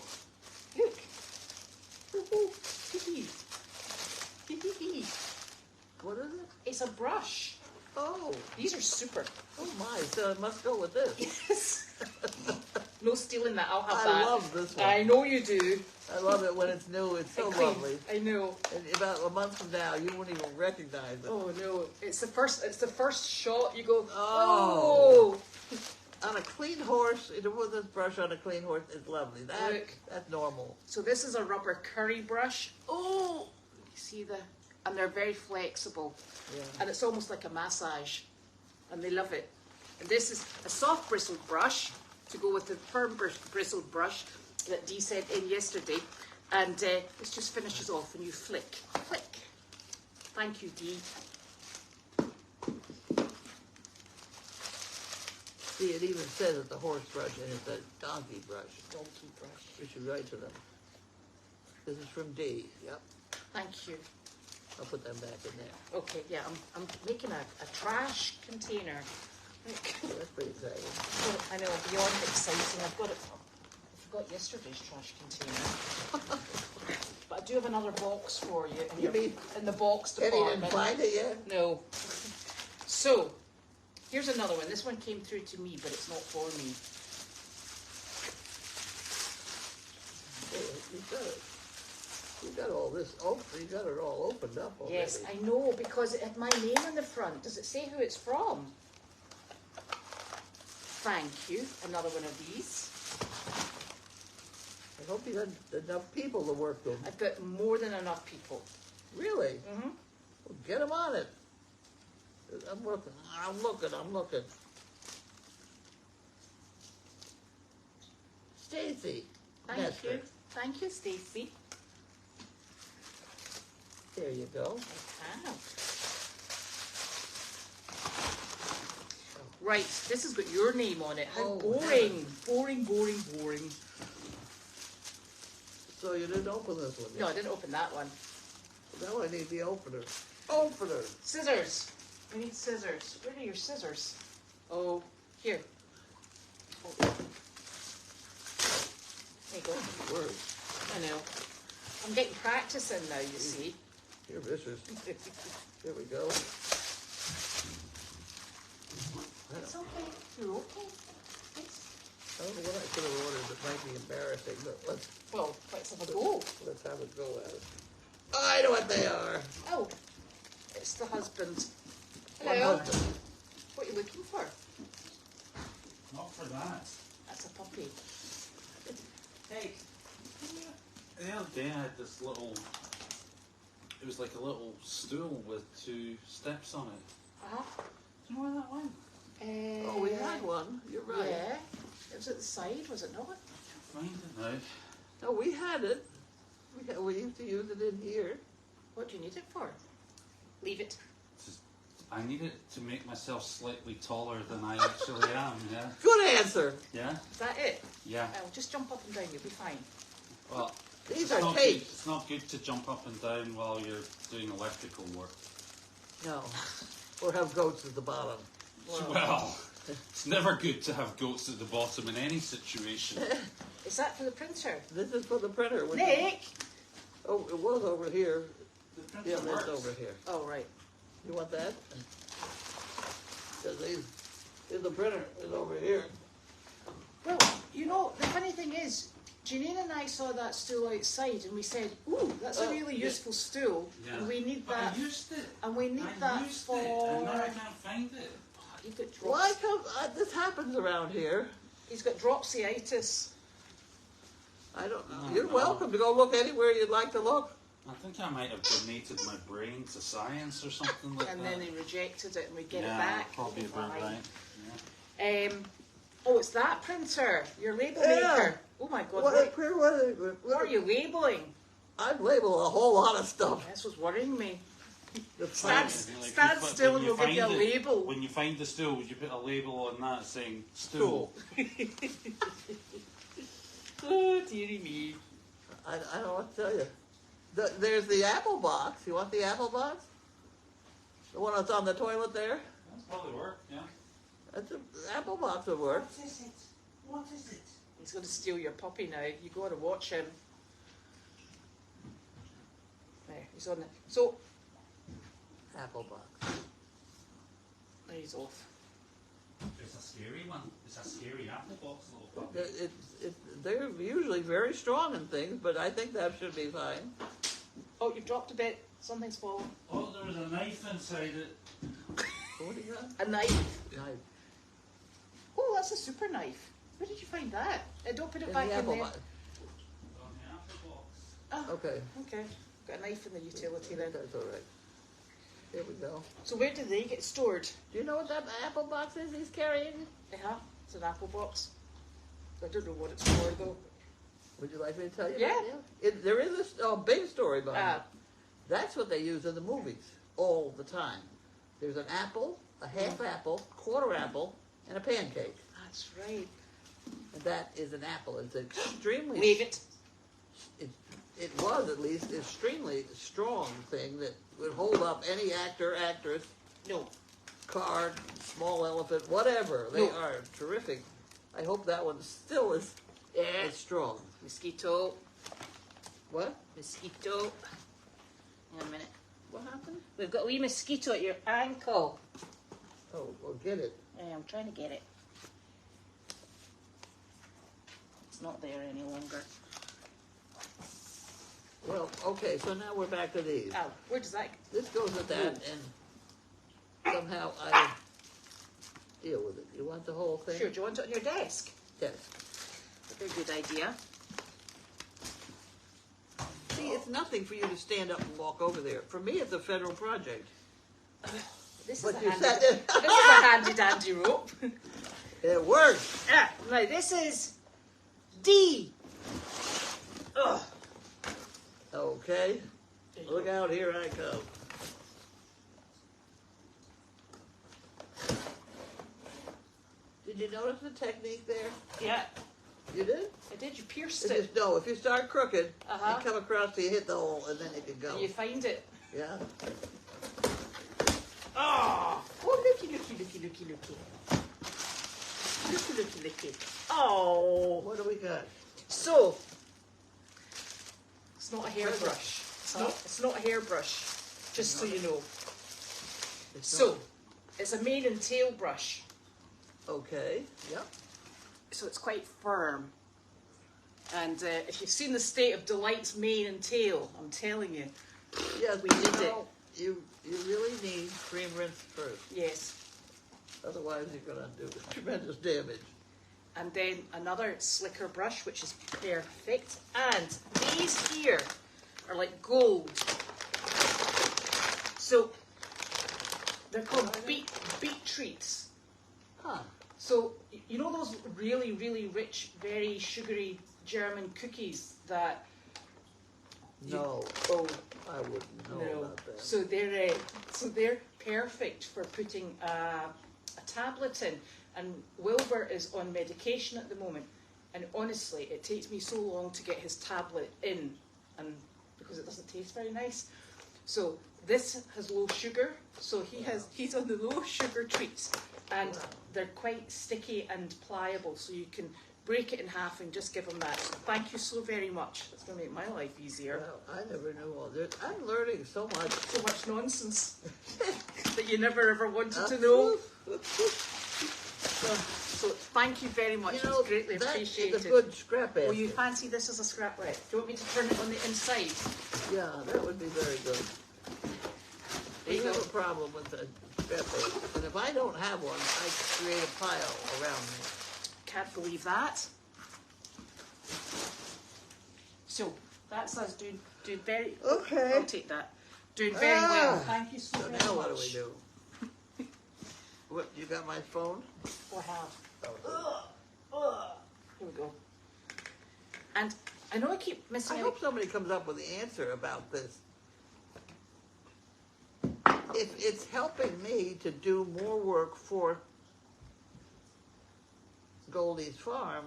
[SPEAKER 1] Look. Woo-hoo. Hee-hee. Hee-hee-hee.
[SPEAKER 2] What is it?
[SPEAKER 1] It's a brush.
[SPEAKER 2] Oh.
[SPEAKER 1] These are super.
[SPEAKER 2] Oh my, so I must go with this.
[SPEAKER 1] Yes. No stealing that. I'll have
[SPEAKER 2] I
[SPEAKER 1] that.
[SPEAKER 2] love this one.
[SPEAKER 1] I know you do.
[SPEAKER 2] I love it when it's new. It's so
[SPEAKER 1] And clean.
[SPEAKER 2] lovely.
[SPEAKER 1] I know.
[SPEAKER 2] And about a month from now, you won't even recognize it.
[SPEAKER 1] Oh no! It's the first shot. You go.
[SPEAKER 2] Oh.
[SPEAKER 1] Oh.
[SPEAKER 2] On a clean horse, with this brush on a clean horse, it's lovely.
[SPEAKER 1] Look.
[SPEAKER 2] That's normal.
[SPEAKER 1] So this is a rubber curry brush. Oh. You see and they're very flexible.
[SPEAKER 2] Yeah.
[SPEAKER 1] And it's almost like a massage, and they love it. And this is a soft bristled brush to go with the firm bristled brush that Dee sent in yesterday, and this just finishes off and you flick. Thank you, Dee.
[SPEAKER 2] See, it even says it's a horse brush and it's a donkey brush.
[SPEAKER 1] Donkey brush.
[SPEAKER 2] We should write to them. This is from D. Yep.
[SPEAKER 1] Thank you.
[SPEAKER 2] I'll put them back in there.
[SPEAKER 1] Okay, yeah, I'm making a trash container. Look.
[SPEAKER 2] Oh, that's pretty exciting.
[SPEAKER 1] I know, beyond exciting. I forgot yesterday's trash container. But I do have another box for you in the box
[SPEAKER 2] Eddie
[SPEAKER 1] department.
[SPEAKER 2] didn't find it yet?
[SPEAKER 1] No. So, here's another one. This one came through to me, but it's not for me.
[SPEAKER 2] You got all this open. You got it all opened up already.
[SPEAKER 1] Yes, I know, because it had my name on the front. Does it say who it's from? Thank you. Another one of these.
[SPEAKER 2] I hope you got enough people to work them.
[SPEAKER 1] I've got more than enough people.
[SPEAKER 2] Really?
[SPEAKER 1] Mm-hmm.
[SPEAKER 2] Well, get them on it. I'm looking. I'm looking. Stacy.
[SPEAKER 1] Thank
[SPEAKER 2] Nestor.
[SPEAKER 1] you. Thank you, Stacy.
[SPEAKER 2] There you go.
[SPEAKER 1] Wow. Right, this has got your name on it. How
[SPEAKER 2] Oh,
[SPEAKER 1] boring. Boring.
[SPEAKER 2] So you didn't open this one yet?
[SPEAKER 1] No, I didn't open that one.
[SPEAKER 2] Now I need the opener. Opener!
[SPEAKER 1] Scissors. We need scissors. Where are your scissors? Oh, here. Oh. There you go.
[SPEAKER 2] Word.
[SPEAKER 1] I know. I'm getting practice in now, you see.
[SPEAKER 2] Here, Vicious. Here we go.
[SPEAKER 1] It's okay. You're okay.
[SPEAKER 2] I don't know what I could have ordered that might be embarrassing, but
[SPEAKER 1] Let's have a go.
[SPEAKER 2] let's have a go at it. I know what they are.
[SPEAKER 1] Oh, it's the husband.
[SPEAKER 2] One
[SPEAKER 1] Hello.
[SPEAKER 2] husband.
[SPEAKER 1] What are you looking for?
[SPEAKER 3] Not for that.
[SPEAKER 1] That's a puppy. Hey.
[SPEAKER 3] The other day I had this little, it was like a little stool with 2 steps on it.
[SPEAKER 1] Uh-huh.
[SPEAKER 3] Do you know where that went?
[SPEAKER 2] Oh, we had one. You're right.
[SPEAKER 1] Yeah. It was at the side, was it not?
[SPEAKER 3] Find it now.
[SPEAKER 2] No, we had it. We used to use it in here.
[SPEAKER 1] What do you need it for? Leave it.
[SPEAKER 3] I need it to make myself slightly taller than I actually am, yeah?
[SPEAKER 2] Good answer.
[SPEAKER 3] Yeah?
[SPEAKER 1] Is that it?
[SPEAKER 3] Yeah.
[SPEAKER 1] Oh, just jump up and down, you'll be fine.
[SPEAKER 3] Well,
[SPEAKER 2] These
[SPEAKER 3] it's
[SPEAKER 2] are
[SPEAKER 3] not
[SPEAKER 2] tapes.
[SPEAKER 3] It's not good to jump up and down while you're doing electrical work.
[SPEAKER 2] No. Or have goats at the bottom.
[SPEAKER 3] Well, it's never good to have goats at the bottom in any situation.
[SPEAKER 1] Is that for the printer?
[SPEAKER 2] This is for the printer.
[SPEAKER 1] Nick!
[SPEAKER 2] Oh, it was over here.
[SPEAKER 3] The printer
[SPEAKER 2] Yeah, it's
[SPEAKER 3] works.
[SPEAKER 2] over here.
[SPEAKER 1] Oh, right.
[SPEAKER 2] You want that? Because the printer is over here.
[SPEAKER 1] Well, you know, the funny thing is, Janine and I saw that stool outside and we said, ooh, that's a really useful stool.
[SPEAKER 3] Yeah.
[SPEAKER 1] And we need
[SPEAKER 3] But
[SPEAKER 1] that.
[SPEAKER 3] I used it.
[SPEAKER 1] And we need
[SPEAKER 3] I
[SPEAKER 1] that
[SPEAKER 3] used
[SPEAKER 1] for...
[SPEAKER 3] it, and now I can't find it.
[SPEAKER 1] You've got
[SPEAKER 2] Why
[SPEAKER 1] drops.
[SPEAKER 2] come this happens around here?
[SPEAKER 1] He's got dropsyitis.
[SPEAKER 2] I don't know.
[SPEAKER 3] No,
[SPEAKER 2] You're
[SPEAKER 3] no.
[SPEAKER 2] welcome to go look anywhere you'd like to look.
[SPEAKER 3] I think I might have donated my brain to science or something like
[SPEAKER 1] And
[SPEAKER 3] that.
[SPEAKER 1] then he rejected it and we get
[SPEAKER 3] yeah,
[SPEAKER 1] it back.
[SPEAKER 3] probably about
[SPEAKER 1] Fine.
[SPEAKER 3] right. Yeah.
[SPEAKER 1] Oh, it's that printer. Your label
[SPEAKER 2] Yeah.
[SPEAKER 1] maker. Oh my God.
[SPEAKER 2] What
[SPEAKER 1] What are you labeling?
[SPEAKER 2] I've labeled a whole lot of stuff.
[SPEAKER 1] That's what's worrying me.
[SPEAKER 2] The
[SPEAKER 1] Stand,
[SPEAKER 2] plant-
[SPEAKER 3] Like,
[SPEAKER 1] stand
[SPEAKER 3] you put-
[SPEAKER 1] still
[SPEAKER 3] when
[SPEAKER 1] and
[SPEAKER 3] you
[SPEAKER 1] we'll give you a
[SPEAKER 3] find it-
[SPEAKER 1] label.
[SPEAKER 3] When you find the stool, you put a label on that saying stool.
[SPEAKER 1] Oh, dearie me.
[SPEAKER 2] I don't know what to tell you. There's the apple box. You want the apple box? The one that's on the toilet there?
[SPEAKER 3] That's probably work, yeah.
[SPEAKER 2] That's the apple box would work.
[SPEAKER 4] What is it? What is it?
[SPEAKER 1] He's going to steal your puppy now. You got to watch him. There, he's on it. So,
[SPEAKER 2] Apple box.
[SPEAKER 1] there he's off.
[SPEAKER 3] It's a scary one. It's a scary apple box, little puppy.
[SPEAKER 2] They're usually very strong in things, but I think that should be fine.
[SPEAKER 1] Oh, you've dropped a bit. Something's fallen.
[SPEAKER 3] Oh, there was a knife inside it.
[SPEAKER 2] What do you got?
[SPEAKER 1] A knife.
[SPEAKER 2] Knife.
[SPEAKER 1] Oh, that's a super knife. Where did you find that? Don't put it
[SPEAKER 2] In
[SPEAKER 1] back
[SPEAKER 2] the
[SPEAKER 1] in
[SPEAKER 2] apple
[SPEAKER 1] there.
[SPEAKER 2] box.
[SPEAKER 3] On the apple box.
[SPEAKER 1] Oh,
[SPEAKER 2] Okay.
[SPEAKER 1] okay. Got a knife in the utility then.
[SPEAKER 2] That's all right. There we go.
[SPEAKER 1] So where do they get stored?
[SPEAKER 2] Do you know what that apple box is he's carrying?
[SPEAKER 1] Yeah, it's an apple box. I don't know what it's for though.
[SPEAKER 2] Would you like me to tell you?
[SPEAKER 1] Yeah.
[SPEAKER 2] That? There is a big story behind
[SPEAKER 1] Ah.
[SPEAKER 2] it. That's what they use in the movies all the time. There's an apple, a half apple, quarter apple, and a pancake.
[SPEAKER 1] That's right.
[SPEAKER 2] And that is an apple. It's an extremely...
[SPEAKER 1] Leave it.
[SPEAKER 2] It was at least extremely strong thing that would hold up any actor, actress,
[SPEAKER 1] No.
[SPEAKER 2] card, small elephant, whatever. They
[SPEAKER 1] No.
[SPEAKER 2] are terrific. I hope that one still is
[SPEAKER 1] Yeah.
[SPEAKER 2] as strong.
[SPEAKER 1] Mosquito.
[SPEAKER 2] What?
[SPEAKER 1] Mosquito. Hang on a minute.
[SPEAKER 2] What happened?
[SPEAKER 1] We've got a wee mosquito at your ankle.
[SPEAKER 2] Oh, well, get it.
[SPEAKER 1] Yeah, I'm trying to get it. It's not there any longer.
[SPEAKER 2] Well, okay, so now we're back to these.
[SPEAKER 1] Oh, where does that...
[SPEAKER 2] This goes with that, and somehow I deal with it. You want the whole thing?
[SPEAKER 1] Sure, do you want it on your desk?
[SPEAKER 2] Yes.
[SPEAKER 1] That's a good idea.
[SPEAKER 2] See, it's nothing for you to stand up and walk over there. For me, it's a federal project.
[SPEAKER 1] This is,
[SPEAKER 2] But
[SPEAKER 1] a
[SPEAKER 2] you
[SPEAKER 1] handy,
[SPEAKER 2] said
[SPEAKER 1] this is a handy dandy rope.
[SPEAKER 2] It works.
[SPEAKER 1] Ah, now this is D. Ugh.
[SPEAKER 2] Okay. Look out, here I come. Did you notice the technique there?
[SPEAKER 1] Yeah,
[SPEAKER 2] You did?
[SPEAKER 1] I did. You pierced
[SPEAKER 2] It's
[SPEAKER 1] it.
[SPEAKER 2] just, no, if you start crooked,
[SPEAKER 1] Uh-huh.
[SPEAKER 2] you come across, you hit the hole, and then it can go.
[SPEAKER 1] You find it.
[SPEAKER 2] Yeah?
[SPEAKER 1] Oh, looky. Looky. Oh.
[SPEAKER 2] What do we got?
[SPEAKER 1] So, it's not a hairbrush. It's not a hairbrush, just so you know.
[SPEAKER 2] It's
[SPEAKER 1] So, it's a mane and tail brush.
[SPEAKER 2] not- Okay, yep.
[SPEAKER 1] So it's quite firm. And if you've seen the State of Delight's mane and tail, I'm telling you,
[SPEAKER 2] Yes,
[SPEAKER 1] We
[SPEAKER 2] but
[SPEAKER 1] did
[SPEAKER 2] you know, you really need cream rinse first.
[SPEAKER 1] yes.
[SPEAKER 2] Otherwise, you're going to do tremendous damage.
[SPEAKER 1] And then another slicker brush, which is perfect. And these here are like gold. So they're called beet treats.
[SPEAKER 2] Huh.
[SPEAKER 1] So you know those really, really rich, very sugary German cookies that
[SPEAKER 2] No,
[SPEAKER 1] oh
[SPEAKER 2] I wouldn't know
[SPEAKER 1] no.
[SPEAKER 2] about that.
[SPEAKER 1] So they're perfect for putting a tablet in. And Wilbur is on medication at the moment, and honestly, it takes me so long to get his tablet in, and because it doesn't taste very nice. So this has low sugar, so he's on the low sugar treats, and they're quite sticky and pliable, so you can break it in half and just give him that. So thank you so very much. That's going to make my life easier.
[SPEAKER 2] Well, I never knew all this. I'm learning so much.
[SPEAKER 1] So much nonsense that you never ever wanted to know. So thank you very much.
[SPEAKER 2] You know,
[SPEAKER 1] It's greatly
[SPEAKER 2] that
[SPEAKER 1] appreciated.
[SPEAKER 2] is a good scrap basket.
[SPEAKER 1] Will you fancy this as a scrap wreck? Do you want me to turn it on the inside?
[SPEAKER 2] Yeah, that would be very good.
[SPEAKER 1] There
[SPEAKER 2] We
[SPEAKER 1] you
[SPEAKER 2] have
[SPEAKER 1] go.
[SPEAKER 2] a problem with the scrap basket, and if I don't have one, I create a pile around me.
[SPEAKER 1] Can't believe that. So that's us doing very.
[SPEAKER 2] Okay.
[SPEAKER 1] I'll take that. Doing very well.
[SPEAKER 2] Ah.
[SPEAKER 1] Thank you so
[SPEAKER 2] So
[SPEAKER 1] very much.
[SPEAKER 2] now what do we do? What, you got my phone?
[SPEAKER 1] I have.
[SPEAKER 2] Oh,
[SPEAKER 1] Here we go. And I know I keep missing
[SPEAKER 2] I
[SPEAKER 1] out.
[SPEAKER 2] hope somebody comes up with the answer about this. If it's helping me to do more work for Goldy's farm,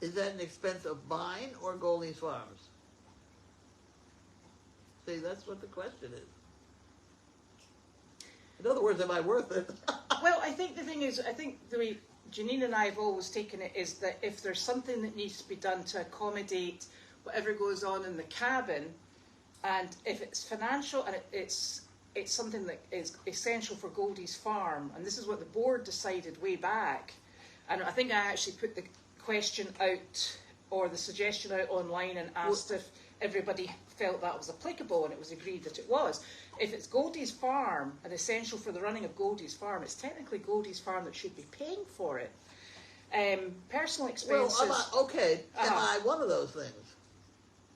[SPEAKER 2] is that an expense of mine or Goldy's farms? See, that's what the question is. In other words, am I worth it?
[SPEAKER 1] Well, I think the thing is, I think the way Janine and I have always taken it is that if there's something that needs to be done to accommodate whatever goes on in the cabin, and if it's financial and it's something that is essential for Goldy's farm, and this is what the board decided way back, and I think I actually put the question out or the suggestion out online and asked if everybody felt that was applicable, and it was agreed that it was. If it's Goldy's farm and essential for the running of Goldy's farm, it's technically Goldy's farm that should be paying for it. Personal
[SPEAKER 2] Well,
[SPEAKER 1] expenses.
[SPEAKER 2] okay, am
[SPEAKER 1] Uh-huh.
[SPEAKER 2] I one of those things?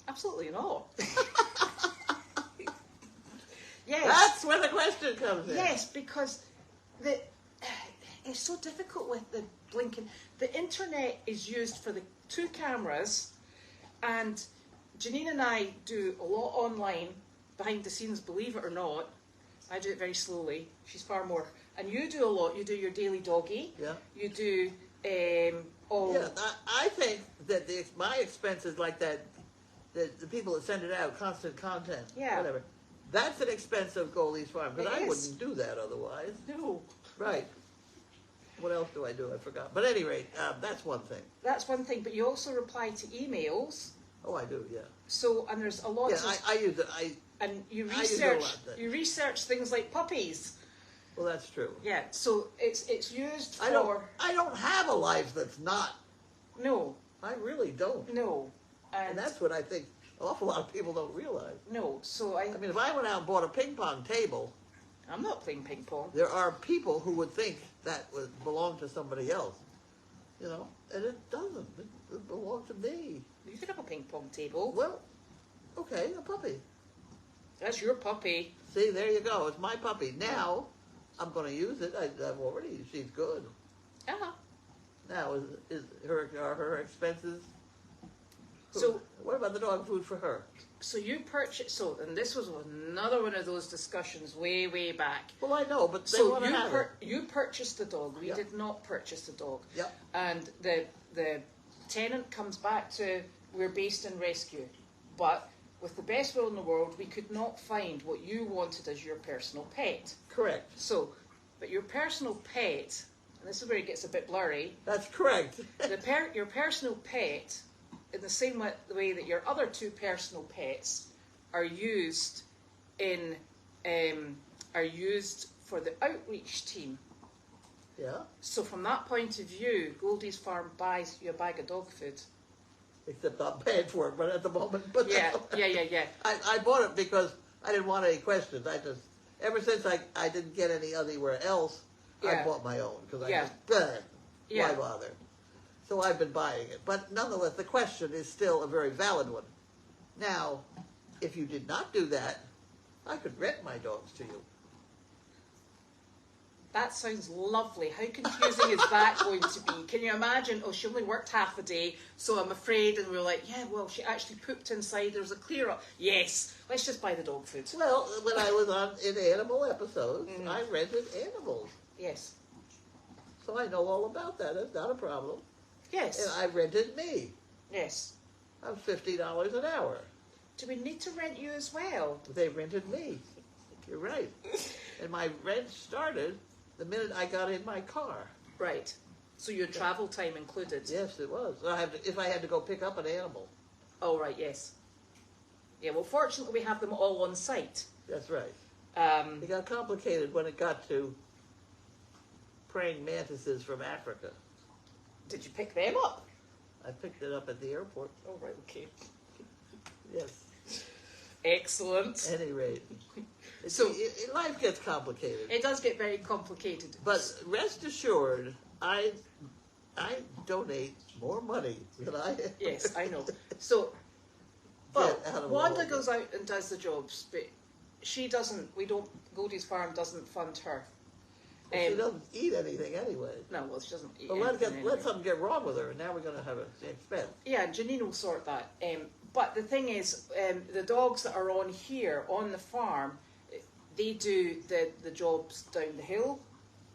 [SPEAKER 1] Absolutely not. Yes.
[SPEAKER 2] That's where the question comes in.
[SPEAKER 1] Yes, because it's so difficult with the blinking. The internet is used for the 2 cameras, and Janine and I do a lot online, behind the scenes, believe it or not. I do it very slowly. She's far more. And you do a lot. You do your daily doggy.
[SPEAKER 2] Yeah.
[SPEAKER 1] You do all...
[SPEAKER 2] Yeah, I think that my expenses like that, the people that send it out, constant content,
[SPEAKER 1] Yeah.
[SPEAKER 2] whatever, that's an expense of Goldy's farm, because
[SPEAKER 1] It
[SPEAKER 2] I
[SPEAKER 1] is.
[SPEAKER 2] wouldn't do that otherwise.
[SPEAKER 1] No.
[SPEAKER 2] Right. What else do I do? I forgot. But at any rate, that's one thing.
[SPEAKER 1] That's one thing. But you also reply to emails.
[SPEAKER 2] Oh, I do, yeah.
[SPEAKER 1] So, and there's a lot
[SPEAKER 2] Yeah,
[SPEAKER 1] of...
[SPEAKER 2] I use it.
[SPEAKER 1] And you
[SPEAKER 2] I use it a
[SPEAKER 1] research,
[SPEAKER 2] lot then.
[SPEAKER 1] you research things like puppies.
[SPEAKER 2] Well, that's true.
[SPEAKER 1] Yeah, so it's used for...
[SPEAKER 2] I don't have a life that's not.
[SPEAKER 1] No,
[SPEAKER 2] I really don't.
[SPEAKER 1] no.
[SPEAKER 2] And that's what I think an awful lot of people don't realize.
[SPEAKER 1] No, so
[SPEAKER 2] I mean, if I went out and bought a ping pong table,
[SPEAKER 1] I'm not playing ping pong.
[SPEAKER 2] there are people who would think that would belong to somebody else, you know, and it doesn't. It belongs to me.
[SPEAKER 1] You could have a ping pong table.
[SPEAKER 2] Well, okay, a puppy.
[SPEAKER 1] That's your puppy.
[SPEAKER 2] See, there you go. It's my puppy. Now, I'm going to use it. I've already. She's good.
[SPEAKER 1] Uh-huh.
[SPEAKER 2] Now, are her expenses?
[SPEAKER 1] So-
[SPEAKER 2] what about the dog food for her?
[SPEAKER 1] So you purchase... So, and this was another one of those discussions way, way back.
[SPEAKER 2] Well, I know, but they
[SPEAKER 1] So
[SPEAKER 2] want to have it.
[SPEAKER 1] you purchased the dog. We
[SPEAKER 2] Yep.
[SPEAKER 1] did not purchase the dog.
[SPEAKER 2] Yep.
[SPEAKER 1] And the tenant comes back to, we're based in rescue. But with the best will in the world, we could not find what you wanted as your personal pet.
[SPEAKER 2] Correct.
[SPEAKER 1] So, but your personal pet, and this is where it gets a bit blurry,
[SPEAKER 2] That's correct.
[SPEAKER 1] your personal pet, in the same way that your other 2 personal pets are used for the outreach team.
[SPEAKER 2] Yeah.
[SPEAKER 1] So from that point of view, Goldy's Farm buys you a bag of dog food.
[SPEAKER 2] Except I'm paying for it, but at the moment. But
[SPEAKER 1] Yeah,
[SPEAKER 2] that's all right.
[SPEAKER 1] yeah.
[SPEAKER 2] I bought it because I didn't want any questions. Ever since I didn't get any anywhere else, I
[SPEAKER 1] Yeah.
[SPEAKER 2] bought my own because
[SPEAKER 1] Yeah.
[SPEAKER 2] why
[SPEAKER 1] Yeah.
[SPEAKER 2] bother? So I've been buying it. But nonetheless, the question is still a very valid one. Now, if you did not do that, I could rent my dogs to you.
[SPEAKER 1] That sounds lovely. How confusing is that going to be? Can you imagine, oh, she only worked half a day, so I'm afraid, and we're like, yeah, well, she actually pooped inside, there's a clear up. Yes, let's just buy the dog food.
[SPEAKER 2] Well, when I was in animal episodes,
[SPEAKER 1] Mm.
[SPEAKER 2] I rented animals.
[SPEAKER 1] Yes.
[SPEAKER 2] So I know all about that. That's not a problem.
[SPEAKER 1] Yes.
[SPEAKER 2] And I rented me.
[SPEAKER 1] Yes.
[SPEAKER 2] I'm $50 an hour.
[SPEAKER 1] Do we need to rent you as well?
[SPEAKER 2] They rented me. You're right. And my rent started the minute I got in my car.
[SPEAKER 1] Right. So your travel time included?
[SPEAKER 2] Yes, it was. If I had to go pick up an animal.
[SPEAKER 1] Oh, right, yes. Yeah, well, fortunately we have them all on site.
[SPEAKER 2] That's right.
[SPEAKER 1] Um,
[SPEAKER 2] It got complicated when it got to praying mantises from Africa.
[SPEAKER 1] Did you pick them up?
[SPEAKER 2] I picked it up at the airport.
[SPEAKER 1] Oh, right, okay.
[SPEAKER 2] Yes.
[SPEAKER 1] Excellent.
[SPEAKER 2] At any rate.
[SPEAKER 1] So-
[SPEAKER 2] Life gets complicated.
[SPEAKER 1] It does get very complicated.
[SPEAKER 2] But rest assured, I donate more money than I have.
[SPEAKER 1] Yes, I know. So, well,
[SPEAKER 2] Get out of
[SPEAKER 1] Wanda
[SPEAKER 2] all
[SPEAKER 1] goes out and does the jobs, but she doesn't, Goldie's farm doesn't fund her.
[SPEAKER 2] She doesn't eat anything anyway.
[SPEAKER 1] No, well, she doesn't eat
[SPEAKER 2] But
[SPEAKER 1] anything
[SPEAKER 2] let
[SPEAKER 1] anyway.
[SPEAKER 2] something get wrong with her, and now we're going to have an expense.
[SPEAKER 1] Yeah, Janine will sort that. But the thing is, the dogs that are on here, on the farm, they do the jobs down the hill.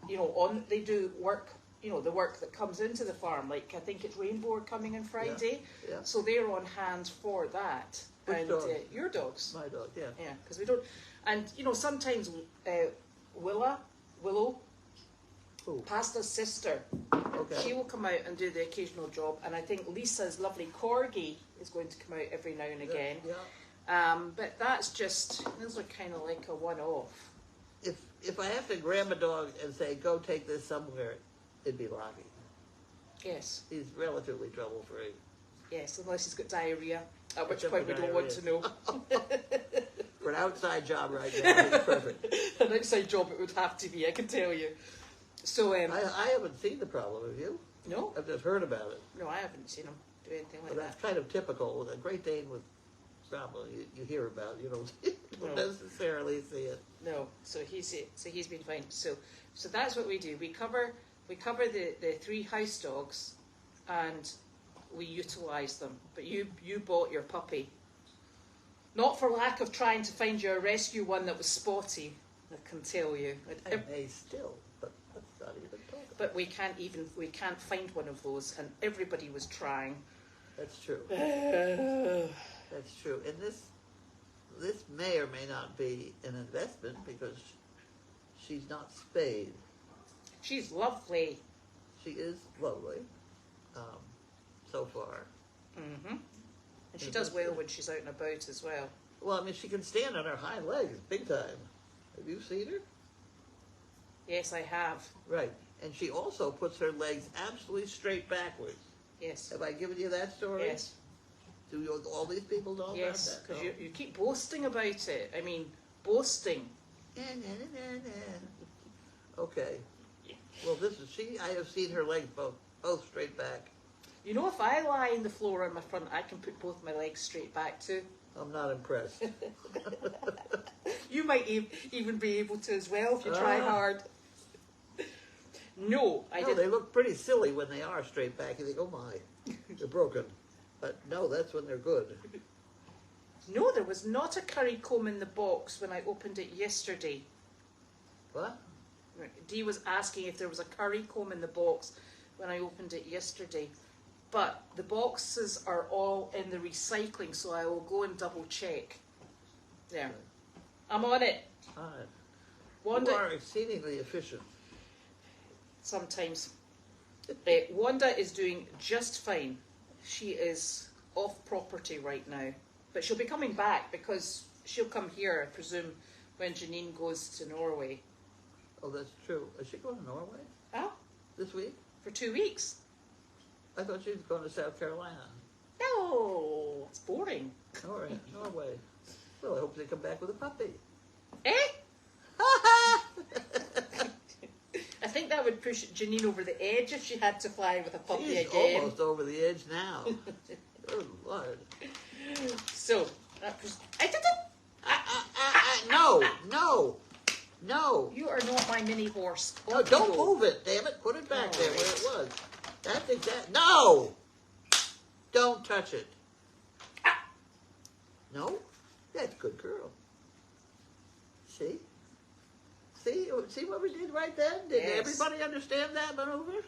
[SPEAKER 1] You know, they do work, you know, the work that comes into the farm. Like, I think it's Rainbow are coming on Friday.
[SPEAKER 2] Yeah.
[SPEAKER 1] So they're on hand for that.
[SPEAKER 2] Which
[SPEAKER 1] and
[SPEAKER 2] dogs?
[SPEAKER 1] Your dogs.
[SPEAKER 2] My dog, yeah.
[SPEAKER 1] Yeah, because we don't. And, you know, sometimes Willow,
[SPEAKER 2] Who?
[SPEAKER 1] Pasta's sister,
[SPEAKER 2] Okay.
[SPEAKER 1] she will come out and do the occasional job. And I think Lisa's lovely corgi is going to come out every now and again.
[SPEAKER 2] Yeah.
[SPEAKER 1] But that's just, those are kind of like a one-off.
[SPEAKER 2] If I have to grab a dog and say, go take this somewhere, it'd be Lockie.
[SPEAKER 1] Yes,
[SPEAKER 2] He's relatively trouble-free.
[SPEAKER 1] yes, unless he's got diarrhea, at which
[SPEAKER 2] Except
[SPEAKER 1] point
[SPEAKER 2] for
[SPEAKER 1] we don't want to know.
[SPEAKER 2] For an outside job right now, it's perfect.
[SPEAKER 1] An outside job it would have to be, I can tell you. So,
[SPEAKER 2] I haven't seen the problem, have you?
[SPEAKER 1] no,
[SPEAKER 2] I've just heard about it.
[SPEAKER 1] no, I haven't seen him do anything like
[SPEAKER 2] But
[SPEAKER 1] that.
[SPEAKER 2] that's kind of typical. With a Great Dane with problem you hear about, you don't
[SPEAKER 1] No.
[SPEAKER 2] necessarily see it.
[SPEAKER 1] No, so he's been fine. So that's what we do. We cover the 3 house dogs, and we utilise them. But you bought your puppy, not for lack of trying to find you a rescue one that was spotty. I can tell you.
[SPEAKER 2] I may still, but let's not even talk about
[SPEAKER 1] But we can't find one of those, and everybody was trying.
[SPEAKER 2] That's true. That's true. And this may or may not be an investment because she's not spayed.
[SPEAKER 1] She's lovely.
[SPEAKER 2] She is lovely, so far.
[SPEAKER 1] Mm-hmm. And she does well when she's out and about as well.
[SPEAKER 2] Well, I mean, she can stand on her hind legs big time. Have you seen her?
[SPEAKER 1] Yes, I have.
[SPEAKER 2] Right. And she also puts her legs absolutely straight backwards.
[SPEAKER 1] Yes.
[SPEAKER 2] Have I given you that story?
[SPEAKER 1] Yes.
[SPEAKER 2] Do all these people know
[SPEAKER 1] Yes,
[SPEAKER 2] about that?
[SPEAKER 1] because
[SPEAKER 2] No.
[SPEAKER 1] you keep boasting about it. I mean, boasting.
[SPEAKER 2] Okay. Well, I have seen her legs both straight back.
[SPEAKER 1] You know, if I lie on the floor on my front, I can put both my legs straight back too.
[SPEAKER 2] I'm not impressed.
[SPEAKER 1] You might even be able to as well if you try hard. No, I
[SPEAKER 2] No,
[SPEAKER 1] didn't.
[SPEAKER 2] they look pretty silly when they are straight back. You think, oh my, they're broken. But no, that's when they're good.
[SPEAKER 1] No, there was not a curry comb in the box when I opened it yesterday.
[SPEAKER 2] What?
[SPEAKER 1] Dee was asking if there was a curry comb in the box when I opened it yesterday. But the boxes are all in the recycling, so I will go and double check. There. I'm on it.
[SPEAKER 2] All right.
[SPEAKER 1] Wanda,
[SPEAKER 2] You are exceedingly efficient.
[SPEAKER 1] sometimes. Wanda is doing just fine. She is off property right now. But she'll be coming back because she'll come here, I presume, when Janine goes to Norway.
[SPEAKER 2] Oh, that's true. Is she going to Norway
[SPEAKER 1] Oh,
[SPEAKER 2] this week?
[SPEAKER 1] for 2 weeks.
[SPEAKER 2] I thought she was going to South Carolina.
[SPEAKER 1] No, it's boring.
[SPEAKER 2] Norway. Well, I hope they come back with a puppy.
[SPEAKER 1] Eh? I think that would push Janine over the edge if she had to fly with a puppy
[SPEAKER 2] She's
[SPEAKER 1] again.
[SPEAKER 2] almost over the edge now. Good Lord.
[SPEAKER 1] So, I did it!
[SPEAKER 2] No.
[SPEAKER 1] You are not my mini horse.
[SPEAKER 2] No, don't move it, damn it. Put it back there where it was. That's exact. No! Don't touch it. No? That's a good girl. See? See what we did right then? Did
[SPEAKER 1] Yes.
[SPEAKER 2] everybody understand that maneuver?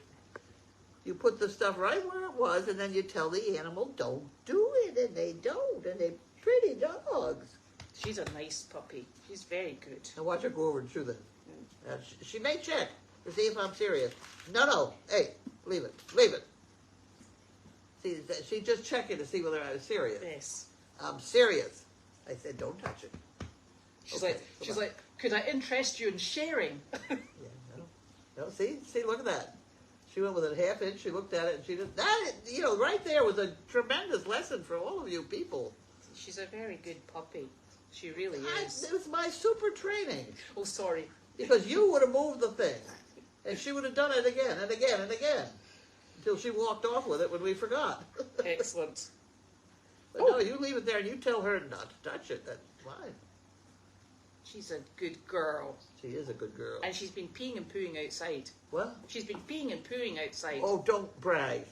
[SPEAKER 2] You put the stuff right where it was, and then you tell the animal, don't do it, and they don't, and they're pretty dogs.
[SPEAKER 1] She's a nice puppy. She's very good.
[SPEAKER 2] Now watch her go over and chew that. She may check to see if I'm serious. No. Hey, leave it. See, she's just checking to see whether I was serious.
[SPEAKER 1] Yes.
[SPEAKER 2] I'm serious. I said, don't touch it.
[SPEAKER 1] She's
[SPEAKER 2] Okay,
[SPEAKER 1] like, could I interest you in sharing?
[SPEAKER 2] Yeah, no. You know, see, look at that. She went with a half inch. She looked at it, and she did that. You know, right there was a tremendous lesson for all of you people.
[SPEAKER 1] She's a very good puppy. She really is.
[SPEAKER 2] It was my super training.
[SPEAKER 1] Oh, sorry.
[SPEAKER 2] Because you would have moved the thing, and she would have done it again and again and again, until she walked off with it when we forgot.
[SPEAKER 1] Excellent.
[SPEAKER 2] But no, you leave it there and you tell her not to touch it. That's fine.
[SPEAKER 1] She's a good girl.
[SPEAKER 2] She is a good girl.
[SPEAKER 1] And she's been peeing and pooing outside.
[SPEAKER 2] What?
[SPEAKER 1] She's been peeing and pooing outside.
[SPEAKER 2] Oh, don't brag.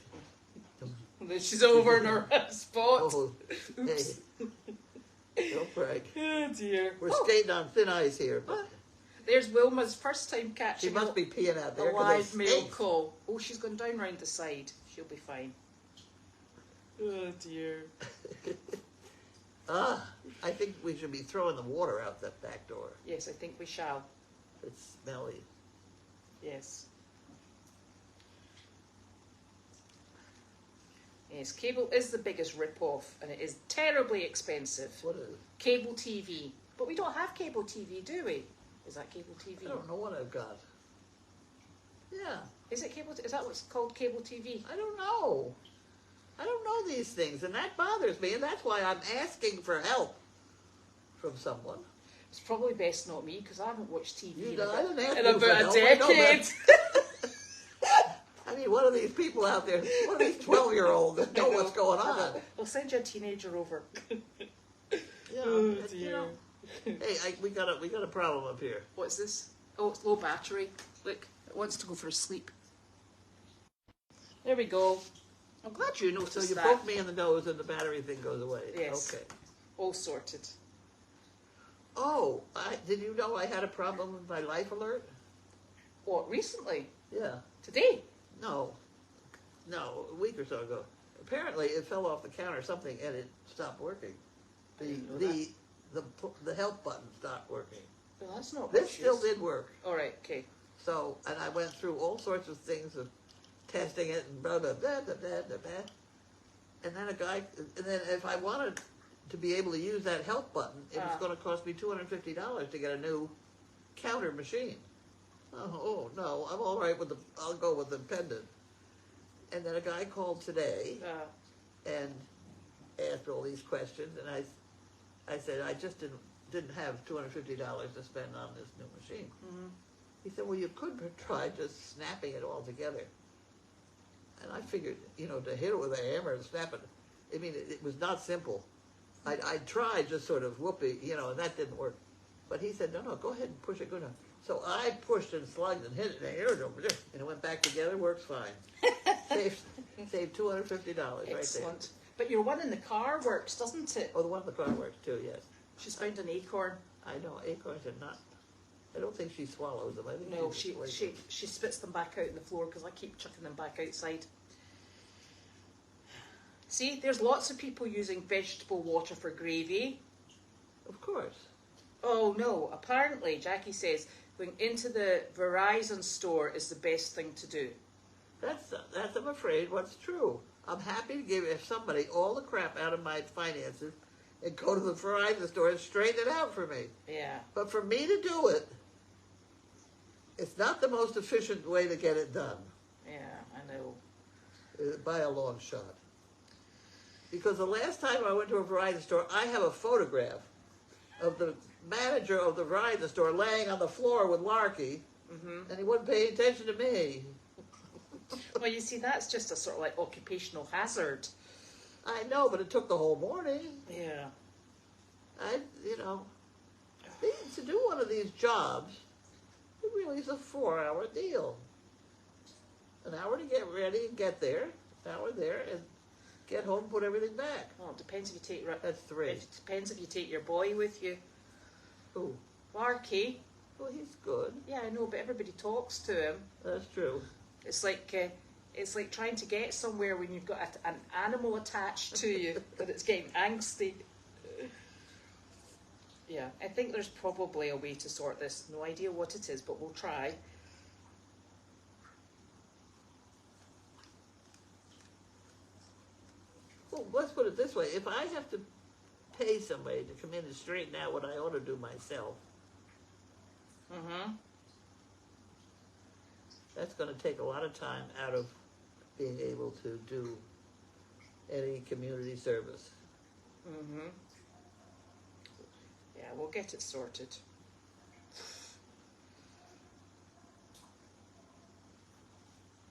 [SPEAKER 1] She's over in her spot.
[SPEAKER 2] Oh,
[SPEAKER 1] Oops.
[SPEAKER 2] hey, don't brag.
[SPEAKER 1] Oh, dear.
[SPEAKER 2] We're skating on thin ice here. But
[SPEAKER 1] There's Wilma's first time
[SPEAKER 2] she
[SPEAKER 1] catching
[SPEAKER 2] must be peeing out
[SPEAKER 1] a
[SPEAKER 2] there. 'Cause
[SPEAKER 1] live
[SPEAKER 2] there's
[SPEAKER 1] male
[SPEAKER 2] snakes.
[SPEAKER 1] call. Oh, she's gone down round the side. She'll be fine. Oh, dear.
[SPEAKER 2] I think we should be throwing the water out that back door.
[SPEAKER 1] Yes, I think we shall.
[SPEAKER 2] It's smelly.
[SPEAKER 1] Yes. Yes, cable is the biggest rip-off, and it is terribly expensive.
[SPEAKER 2] What is it?
[SPEAKER 1] Cable TV. But we don't have cable TV, do we? Is that cable TV?
[SPEAKER 2] I don't know what I've got. Yeah,
[SPEAKER 1] Is it cable? Is that what's called cable TV?
[SPEAKER 2] I don't know. I don't know these things, and that bothers me, and that's why I'm asking for help from someone.
[SPEAKER 1] It's probably best not me, because I haven't watched TV
[SPEAKER 2] You
[SPEAKER 1] in
[SPEAKER 2] know, I didn't ask
[SPEAKER 1] in
[SPEAKER 2] you for
[SPEAKER 1] about a
[SPEAKER 2] help. I know,
[SPEAKER 1] decade.
[SPEAKER 2] I mean, what are these people out there? What are these 12-year-olds that know what's going on?
[SPEAKER 1] I'll send you a teenager over.
[SPEAKER 2] Yeah,
[SPEAKER 1] Oh,
[SPEAKER 2] you
[SPEAKER 1] dear.
[SPEAKER 2] know. Hey, we got a problem up here.
[SPEAKER 1] What's this? Oh, it's low battery. Look, it wants to go for a sleep. There we go. I'm glad you noticed
[SPEAKER 2] So you
[SPEAKER 1] that.
[SPEAKER 2] poke me in the nose and the battery thing goes away.
[SPEAKER 1] Yes.
[SPEAKER 2] Okay.
[SPEAKER 1] All sorted.
[SPEAKER 2] Oh, did you know I had a problem with my life alert?
[SPEAKER 1] What, recently?
[SPEAKER 2] Yeah.
[SPEAKER 1] Today?
[SPEAKER 2] No, a week or so ago. Apparently, it fell off the counter or something, and it stopped working.
[SPEAKER 1] I didn't know
[SPEAKER 2] The help button stopped working.
[SPEAKER 1] Well, that's not
[SPEAKER 2] This
[SPEAKER 1] much
[SPEAKER 2] still
[SPEAKER 1] use.
[SPEAKER 2] did work.
[SPEAKER 1] All right, okay.
[SPEAKER 2] So, and I went through all sorts of things of testing it and blah blah blah blah blah blah. blah. And then and then if I wanted to be able to use that help button, it was going to cost me $250 to get a new counter machine. Oh no, I'm all right with I'll go with the pendant. And then a guy called today and asked all these questions, and I said I just didn't have $250 to spend on this new machine.
[SPEAKER 1] Mm-hmm.
[SPEAKER 2] He said, well, you could try just snapping it all together. And I figured, to hit it with a hammer and snap it. I mean, it was not simple. I tried just sort of whoopee, and that didn't work. But he said, no, go ahead and push it good enough. So I pushed and slugged and hit it, and it went back together, works fine. Saved $250 right there.
[SPEAKER 1] Excellent. But your one in the car works, doesn't it?
[SPEAKER 2] Oh, the one in the car works too, yes.
[SPEAKER 1] She's found an acorn.
[SPEAKER 2] I know, acorns are not, I don't think she swallows them. I think
[SPEAKER 1] No,
[SPEAKER 2] she
[SPEAKER 1] she spits them back out on the floor because I keep chucking them back outside. See, there's lots of people using vegetable water for gravy.
[SPEAKER 2] Of course.
[SPEAKER 1] Oh no, apparently, Jackie says, going into the Verizon store is the best thing to do.
[SPEAKER 2] That's I'm afraid, what's true. I'm happy to give somebody all the crap out of my finances and go to the Verizon store and straighten it out for me.
[SPEAKER 1] Yeah.
[SPEAKER 2] But for me to do it, it's not the most efficient way to get it done,
[SPEAKER 1] Yeah, I know.
[SPEAKER 2] by a long shot. Because the last time I went to a Verizon store, I have a photograph of the manager of the Verizon store laying on the floor with Larky, and he wasn't paying attention to me.
[SPEAKER 1] Well, you see, that's just a sort of like occupational hazard.
[SPEAKER 2] I know, but it took the whole morning.
[SPEAKER 1] Yeah.
[SPEAKER 2] To do one of these jobs, it really is a 4-hour deal. An hour to get ready and get there, an hour there, and get home, put everything back.
[SPEAKER 1] Well, it depends if you take.
[SPEAKER 2] That's 3.
[SPEAKER 1] It depends if you take your boy with you.
[SPEAKER 2] Ooh,
[SPEAKER 1] Larky.
[SPEAKER 2] well, he's good.
[SPEAKER 1] Yeah, I know, but everybody talks to him.
[SPEAKER 2] That's true.
[SPEAKER 1] It's like trying to get somewhere when you've got an animal attached to you and it's getting angsty. Yeah, I think there's probably a way to sort this. No idea what it is, but we'll try.
[SPEAKER 2] Well, let's put it this way. If I have to pay somebody to come in and straighten out what I ought to do myself,
[SPEAKER 1] Mm-hmm.
[SPEAKER 2] That's going to take a lot of time out of being able to do any community service.
[SPEAKER 1] Mm-hmm. Yeah, we'll get it sorted.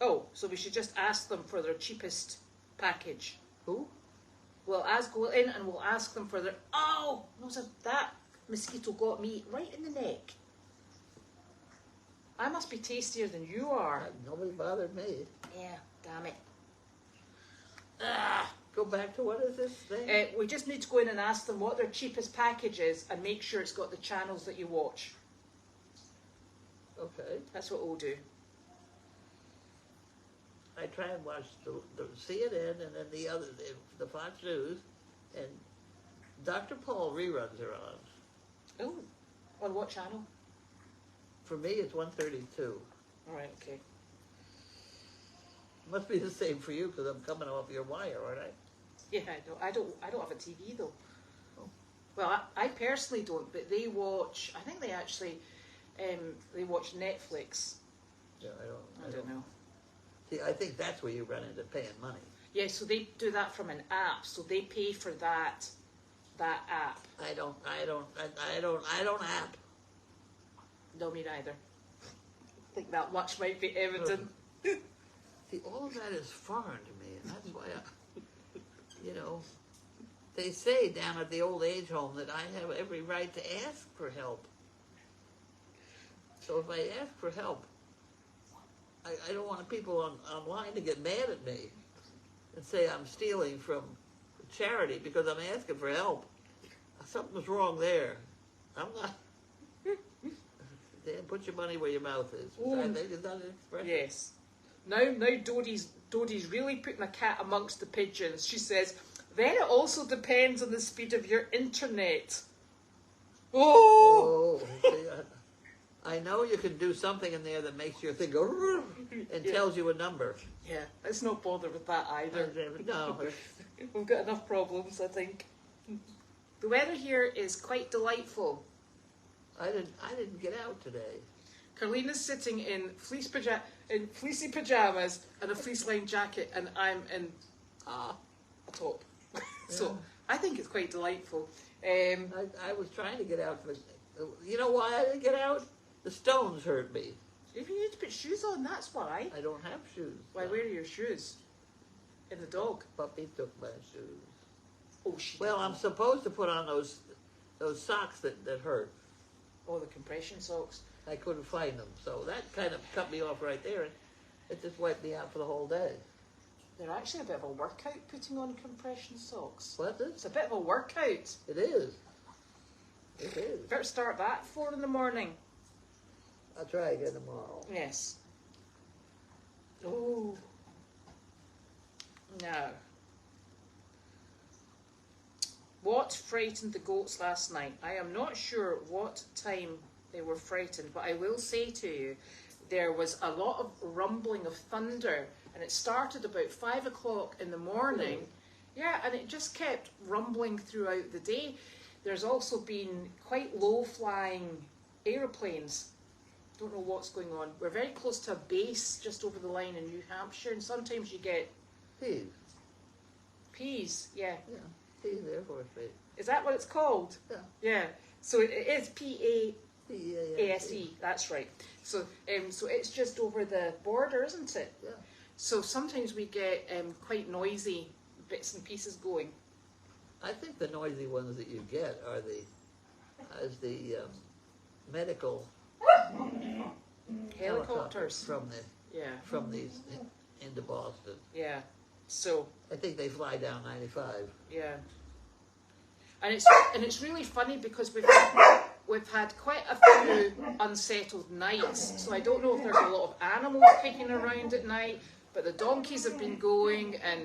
[SPEAKER 1] Oh, so we should just ask them for their cheapest package.
[SPEAKER 2] Who?
[SPEAKER 1] We'll go in and we'll ask them for their... Oh! No, so that mosquito got me right in the neck. I must be tastier than you are.
[SPEAKER 2] Nobody bothered me.
[SPEAKER 1] Yeah, damn it.
[SPEAKER 2] Go back to what is this thing?
[SPEAKER 1] We just need to go in and ask them what their cheapest package is and make sure it's got the channels that you watch.
[SPEAKER 2] Okay.
[SPEAKER 1] That's what we'll do.
[SPEAKER 2] I try and watch the CNN and then the Fox News, and Dr. Paul reruns are on.
[SPEAKER 1] Oh, on what channel?
[SPEAKER 2] For me, it's 132.
[SPEAKER 1] All right, okay.
[SPEAKER 2] Must be the same for you because I'm coming off your wire, aren't I?
[SPEAKER 1] Yeah, I don't have a TV though.
[SPEAKER 2] Oh.
[SPEAKER 1] Well, I personally don't, but they watch. I think they actually, they watch Netflix.
[SPEAKER 2] Yeah,
[SPEAKER 1] I don't know.
[SPEAKER 2] See, I think that's where you run into paying money.
[SPEAKER 1] Yeah, so they do that from an app. So they pay for that app.
[SPEAKER 2] I don't app.
[SPEAKER 1] No, me neither. I think that much might be evident.
[SPEAKER 2] See, all of that is foreign to me, and that's why they say down at the old age home that I have every right to ask for help. So if I ask for help, I don't want people online to get mad at me and say I'm stealing from charity because I'm asking for help. Something's wrong there. I'm not. Dan, put your money where your mouth is. I think is that an expression?
[SPEAKER 1] Yes. Now Dodie's really putting a cat amongst the pigeons. She says, then it also depends on the speed of your internet. Oh!
[SPEAKER 2] See, I know you can do something in there that makes your thing go and tells you a number.
[SPEAKER 1] Yeah, let's not bother with that either.
[SPEAKER 2] No.
[SPEAKER 1] We've got enough problems, I think. The weather here is quite delightful.
[SPEAKER 2] I didn't get out today.
[SPEAKER 1] Carlene is sitting in fleecy pajamas and a fleece-lined jacket, and I'm in a top. So I think it's quite delightful.
[SPEAKER 2] I was trying to get out. You know why I didn't get out? The stones hurt me.
[SPEAKER 1] If you need to put shoes on, that's why.
[SPEAKER 2] I don't have shoes.
[SPEAKER 1] Why wear your shoes? In the dog.
[SPEAKER 2] Puppy took my shoes.
[SPEAKER 1] Oh, she
[SPEAKER 2] Well,
[SPEAKER 1] did
[SPEAKER 2] I'm
[SPEAKER 1] not.
[SPEAKER 2] supposed to put on those socks that hurt.
[SPEAKER 1] Oh, the compression socks.
[SPEAKER 2] I couldn't find them, so that kind of cut me off right there. It just wiped me out for the whole day.
[SPEAKER 1] They're actually a bit of a workout putting on compression socks.
[SPEAKER 2] What is?
[SPEAKER 1] It's a bit of a workout.
[SPEAKER 2] It is. It is.
[SPEAKER 1] Better start that at 4 in the morning.
[SPEAKER 2] I'll try again tomorrow.
[SPEAKER 1] Yes. Oh. Now. What frightened the goats last night? I am not sure what time they were frightened, but I will say to you, there was a lot of rumbling of thunder, and it started about 5 o'clock in the morning. Yeah, and it just kept rumbling throughout the day. There's also been quite low-flying aeroplanes. Don't know what's going on. We're very close to a base just over the line in New Hampshire, and sometimes you get
[SPEAKER 2] Peas.
[SPEAKER 1] peas. Yeah.
[SPEAKER 2] Yeah. Peas Air Force Base.
[SPEAKER 1] Is that what it's called?
[SPEAKER 2] Yeah.
[SPEAKER 1] Yeah. So it is PAASE.
[SPEAKER 2] P-E-A-S-E.
[SPEAKER 1] That's right. So so it's just over the border, isn't it?
[SPEAKER 2] Yeah.
[SPEAKER 1] So sometimes we get quite noisy bits and pieces going.
[SPEAKER 2] I think the noisy ones that you get are the medical
[SPEAKER 1] Helicopters. Yeah.
[SPEAKER 2] from these into Boston.
[SPEAKER 1] Yeah. So
[SPEAKER 2] I think they fly down 95.
[SPEAKER 1] yeah. And it's really funny because we've had quite a few unsettled nights. So I don't know if there's a lot of animals kicking around at night, but the donkeys have been going, and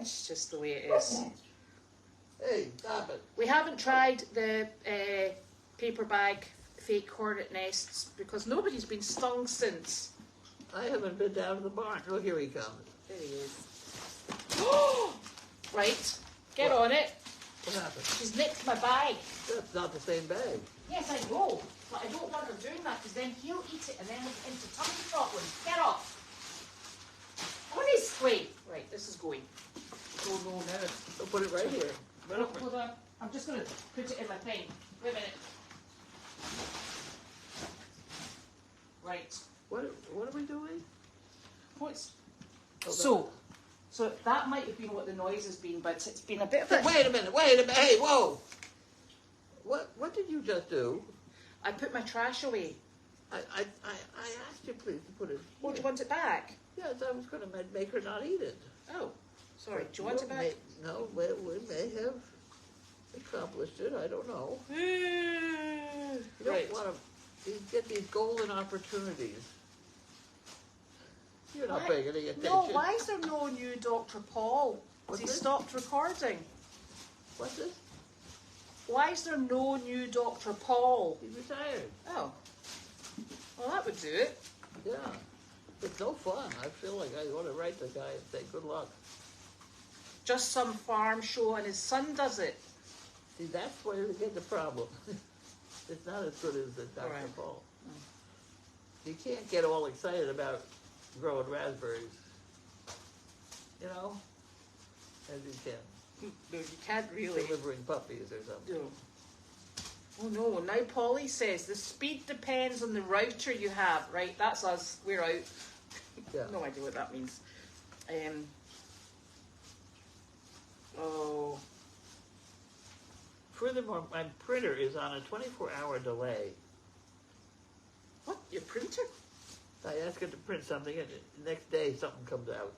[SPEAKER 1] it's just the way it is.
[SPEAKER 2] Hey, stop it.
[SPEAKER 1] We haven't tried the paper bag fake hornet nests because nobody's been stung since.
[SPEAKER 2] I haven't been down to the barn. Oh, here he comes.
[SPEAKER 1] There he is. Right, get on it.
[SPEAKER 2] What happened?
[SPEAKER 1] she's nicked my bag.
[SPEAKER 2] That's not the same bag.
[SPEAKER 1] Yes, I know, but I don't want her doing that because then he'll eat it and then we'll get into tummy problems. Get off. Honestly. Right, this is going. Oh no, now.
[SPEAKER 2] I'll put it right here.
[SPEAKER 1] Hold on. I'm just going to put it in my thing. Wait a minute. Right.
[SPEAKER 2] What are we doing?
[SPEAKER 1] What's
[SPEAKER 2] Hold
[SPEAKER 1] so that might have been what the noise has been, but it's been a bit of a...
[SPEAKER 2] Wait a minute. Hey, whoa. What did you just do?
[SPEAKER 1] I put my trash away.
[SPEAKER 2] I asked you please to put it
[SPEAKER 1] Oh, do
[SPEAKER 2] here.
[SPEAKER 1] you want it back?
[SPEAKER 2] Yes, I was going to make her not eat it.
[SPEAKER 1] Oh, sorry. Do you want it back?
[SPEAKER 2] No, we may have accomplished it. I don't know. You don't
[SPEAKER 1] Right.
[SPEAKER 2] want to get these golden opportunities. You're not
[SPEAKER 1] Why-
[SPEAKER 2] paying any attention.
[SPEAKER 1] No, why is there no new Dr. Paul? Has
[SPEAKER 2] What's
[SPEAKER 1] he
[SPEAKER 2] this?
[SPEAKER 1] stopped recording?
[SPEAKER 2] What's this?
[SPEAKER 1] Why is there no new Dr. Paul?
[SPEAKER 2] He's retired.
[SPEAKER 1] Oh. Well, that would do it.
[SPEAKER 2] Yeah. It's no fun. I feel like I want to write the guy and say good luck.
[SPEAKER 1] Just some farm show and his son does it.
[SPEAKER 2] See, that's where you get the problem. It's not as good as the Dr.
[SPEAKER 1] Right.
[SPEAKER 2] Paul. You can't get all excited about growing raspberries, you know, as you can.
[SPEAKER 1] No, you can't really.
[SPEAKER 2] Delivering puppies or something.
[SPEAKER 1] No. Oh no, now Polly says the speed depends on the router you have. Right, that's us. We're out.
[SPEAKER 2] Yeah.
[SPEAKER 1] No idea what that means. Oh.
[SPEAKER 2] Furthermore, my printer is on a 24-hour delay.
[SPEAKER 1] What? Your printer?
[SPEAKER 2] I ask it to print something, and the next day something comes out.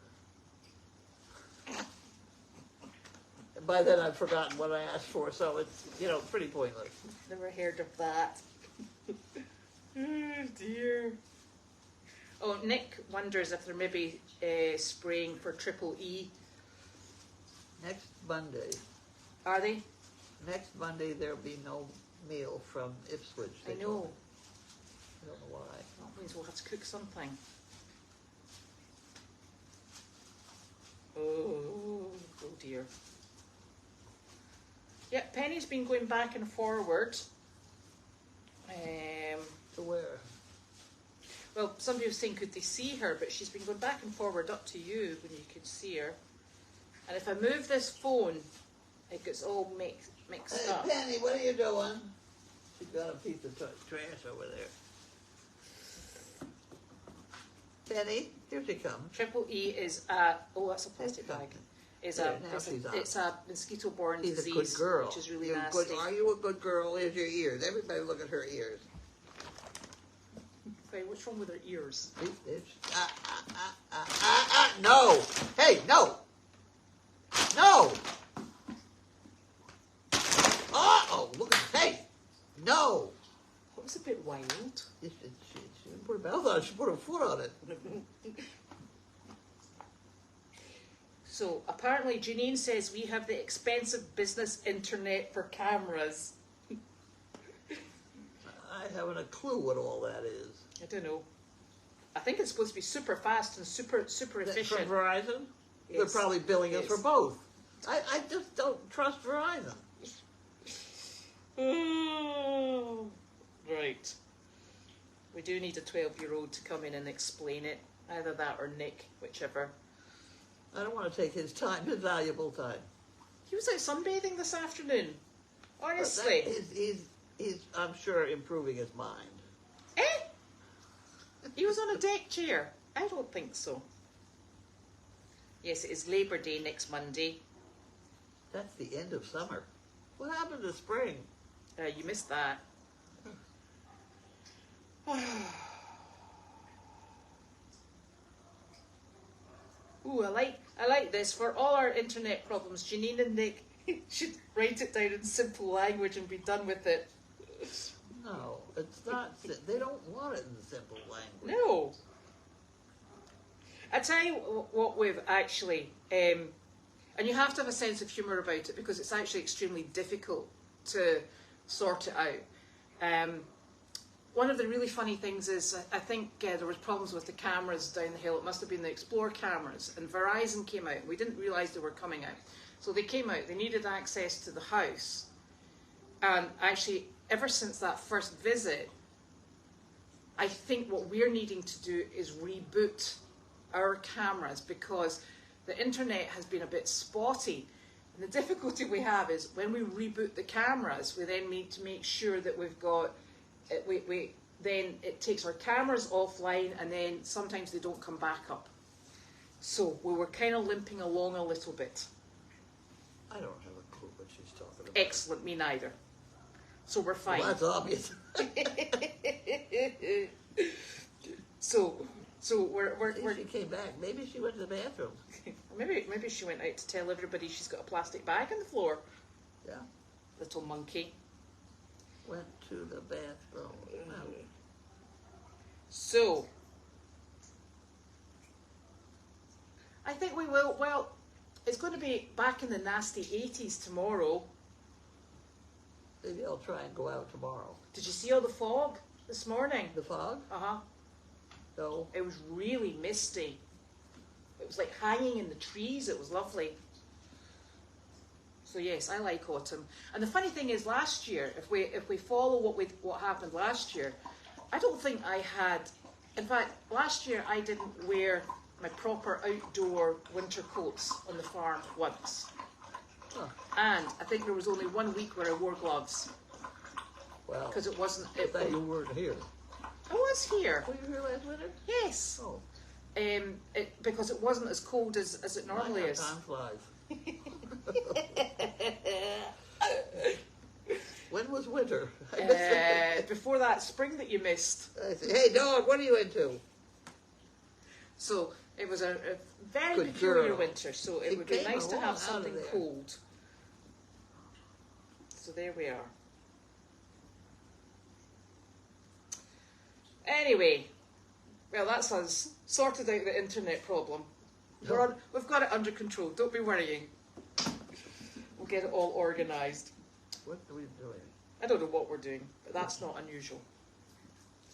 [SPEAKER 2] And by then I've forgotten what I asked for, so it's, pretty pointless.
[SPEAKER 1] Never heard of that. Oh dear. Oh, Nick wonders if they're maybe spraying for triple E.
[SPEAKER 2] Next Monday.
[SPEAKER 1] Are they?
[SPEAKER 2] Next Monday there'll be no meal from Ipswich.
[SPEAKER 1] I
[SPEAKER 2] they
[SPEAKER 1] know.
[SPEAKER 2] told me. I don't know why.
[SPEAKER 1] That means we'll have to cook something. Oh dear. Yeah, Penny's been going back and forward.
[SPEAKER 2] To where?
[SPEAKER 1] Well, somebody was saying could they see her, but she's been going back and forward up to you when you could see her. And if I move this phone, it gets all mixed
[SPEAKER 2] Hey,
[SPEAKER 1] up.
[SPEAKER 2] Penny, what are you doing? She's got a piece of trash over there. Penny, here she comes.
[SPEAKER 1] Triple E is that's a plastic bag. It's
[SPEAKER 2] There, now she's on.
[SPEAKER 1] it's a mosquito-borne
[SPEAKER 2] She's
[SPEAKER 1] disease,
[SPEAKER 2] a good girl.
[SPEAKER 1] which is really
[SPEAKER 2] You're
[SPEAKER 1] nasty.
[SPEAKER 2] good. Are you a good girl? Here's your ears. Everybody look at her ears.
[SPEAKER 1] Okay, what's wrong with her ears?
[SPEAKER 2] No! Hey, no! No! Uh-oh, look at, hey! No!
[SPEAKER 1] That was a bit wild.
[SPEAKER 2] She didn't put her mouth on it, she put her foot on it.
[SPEAKER 1] So apparently Janine says we have the expensive business internet for cameras.
[SPEAKER 2] I haven't a clue what all that is.
[SPEAKER 1] I don't know. I think it's supposed to be super fast and super efficient.
[SPEAKER 2] From Verizon? They're
[SPEAKER 1] Yes.
[SPEAKER 2] probably billing us
[SPEAKER 1] Yes.
[SPEAKER 2] for both. I just don't trust Verizon.
[SPEAKER 1] Oh, right. We do need a 12-year-old to come in and explain it. Either that or Nick, whichever.
[SPEAKER 2] I don't want to take his time, his valuable time.
[SPEAKER 1] He was out sunbathing this afternoon.
[SPEAKER 2] But
[SPEAKER 1] Honestly.
[SPEAKER 2] he's, I'm sure, improving his mind.
[SPEAKER 1] Eh? He was on a deck chair. I don't think so. Yes, it is Labour Day next Monday.
[SPEAKER 2] That's the end of summer. What happened to spring?
[SPEAKER 1] You missed that. Ooh, I like this. For all our internet problems, Janine and Nick should write it down in simple language and be done with it.
[SPEAKER 2] No, it's not. They don't want it in simple language.
[SPEAKER 1] No. I tell you what we've actually, and you have to have a sense of humour about it because it's actually extremely difficult to sort it out. One of the really funny things is I think there was problems with the cameras down the hill. It must have been the Explore cameras, and Verizon came out. We didn't realise they were coming out. So they came out. They needed access to the house. And actually, ever since that first visit, I think what we're needing to do is reboot our cameras because the internet has been a bit spotty. And the difficulty we have is when we reboot the cameras, we then need to make sure that we've got, then it takes our cameras offline and then sometimes they don't come back up. So we were kind of limping along a little bit.
[SPEAKER 2] I don't have a clue what she's talking about.
[SPEAKER 1] Excellent, me neither. So we're fine.
[SPEAKER 2] Well, that's obvious.
[SPEAKER 1] So we're
[SPEAKER 2] She came back. Maybe she went to the bathroom.
[SPEAKER 1] maybe she went out to tell everybody she's got a plastic bag on the floor.
[SPEAKER 2] Yeah.
[SPEAKER 1] Little monkey.
[SPEAKER 2] Went to the bathroom. Wow.
[SPEAKER 1] So I think we will. Well, it's going to be back in the nasty 80s tomorrow.
[SPEAKER 2] Maybe I'll try and go out tomorrow.
[SPEAKER 1] Did you see all the fog this morning?
[SPEAKER 2] The fog?
[SPEAKER 1] Uh-huh.
[SPEAKER 2] No.
[SPEAKER 1] It was really misty. It was like hanging in the trees. It was lovely. So yes, I like autumn. And the funny thing is, last year, if we follow what happened last year, I don't think I had. In fact, last year I didn't wear my proper outdoor winter coats on the farm once.
[SPEAKER 2] Huh.
[SPEAKER 1] And I think there was only 1 week where I wore gloves
[SPEAKER 2] Well,
[SPEAKER 1] because it wasn't.
[SPEAKER 2] I thought you weren't here.
[SPEAKER 1] I was here.
[SPEAKER 2] Were you here last winter?
[SPEAKER 1] Yes.
[SPEAKER 2] Oh.
[SPEAKER 1] Because it wasn't as cold as it normally is.
[SPEAKER 2] Time flies. When was winter? I missed it.
[SPEAKER 1] Before that spring that you missed.
[SPEAKER 2] I said, hey, dog, what are you into?
[SPEAKER 1] So it was a very
[SPEAKER 2] Good
[SPEAKER 1] peculiar
[SPEAKER 2] girl.
[SPEAKER 1] winter. So it
[SPEAKER 2] She
[SPEAKER 1] would be
[SPEAKER 2] came
[SPEAKER 1] nice to
[SPEAKER 2] along
[SPEAKER 1] have
[SPEAKER 2] out of
[SPEAKER 1] something
[SPEAKER 2] there.
[SPEAKER 1] cold. So there we are. Anyway, well, that's us sorted out the internet problem. We've got it under control. Don't be worrying. We'll get it all organised.
[SPEAKER 2] What are we doing?
[SPEAKER 1] I don't know what we're doing, but that's not unusual.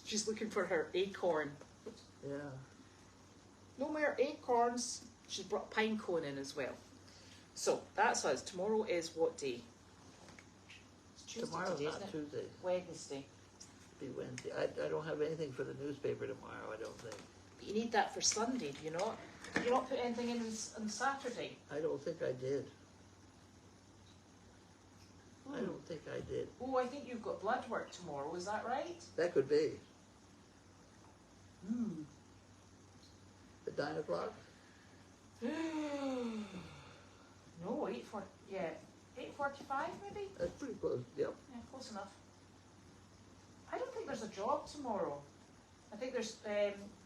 [SPEAKER 1] She's looking for her acorn.
[SPEAKER 2] Yeah.
[SPEAKER 1] No more acorns. She's brought a pine cone in as well. So that's us. Tomorrow is what day? It's Tuesday
[SPEAKER 2] Tomorrow's
[SPEAKER 1] today,
[SPEAKER 2] not
[SPEAKER 1] isn't it?
[SPEAKER 2] Tuesday.
[SPEAKER 1] Wednesday.
[SPEAKER 2] Be Wednesday. I don't have anything for the newspaper tomorrow, I don't think.
[SPEAKER 1] But you need that for Sunday, do you not? Did you not put anything in on Saturday?
[SPEAKER 2] I don't think I did. I
[SPEAKER 1] Hmm.
[SPEAKER 2] don't think I did.
[SPEAKER 1] Oh, I think you've got blood work tomorrow. Is that right?
[SPEAKER 2] That could be.
[SPEAKER 1] Hmm.
[SPEAKER 2] At 9 o'clock?
[SPEAKER 1] No, 8:40. Yeah, 8:45 maybe.
[SPEAKER 2] That's pretty close. Yep.
[SPEAKER 1] Yeah, close enough. I don't think there's a job tomorrow. I think there's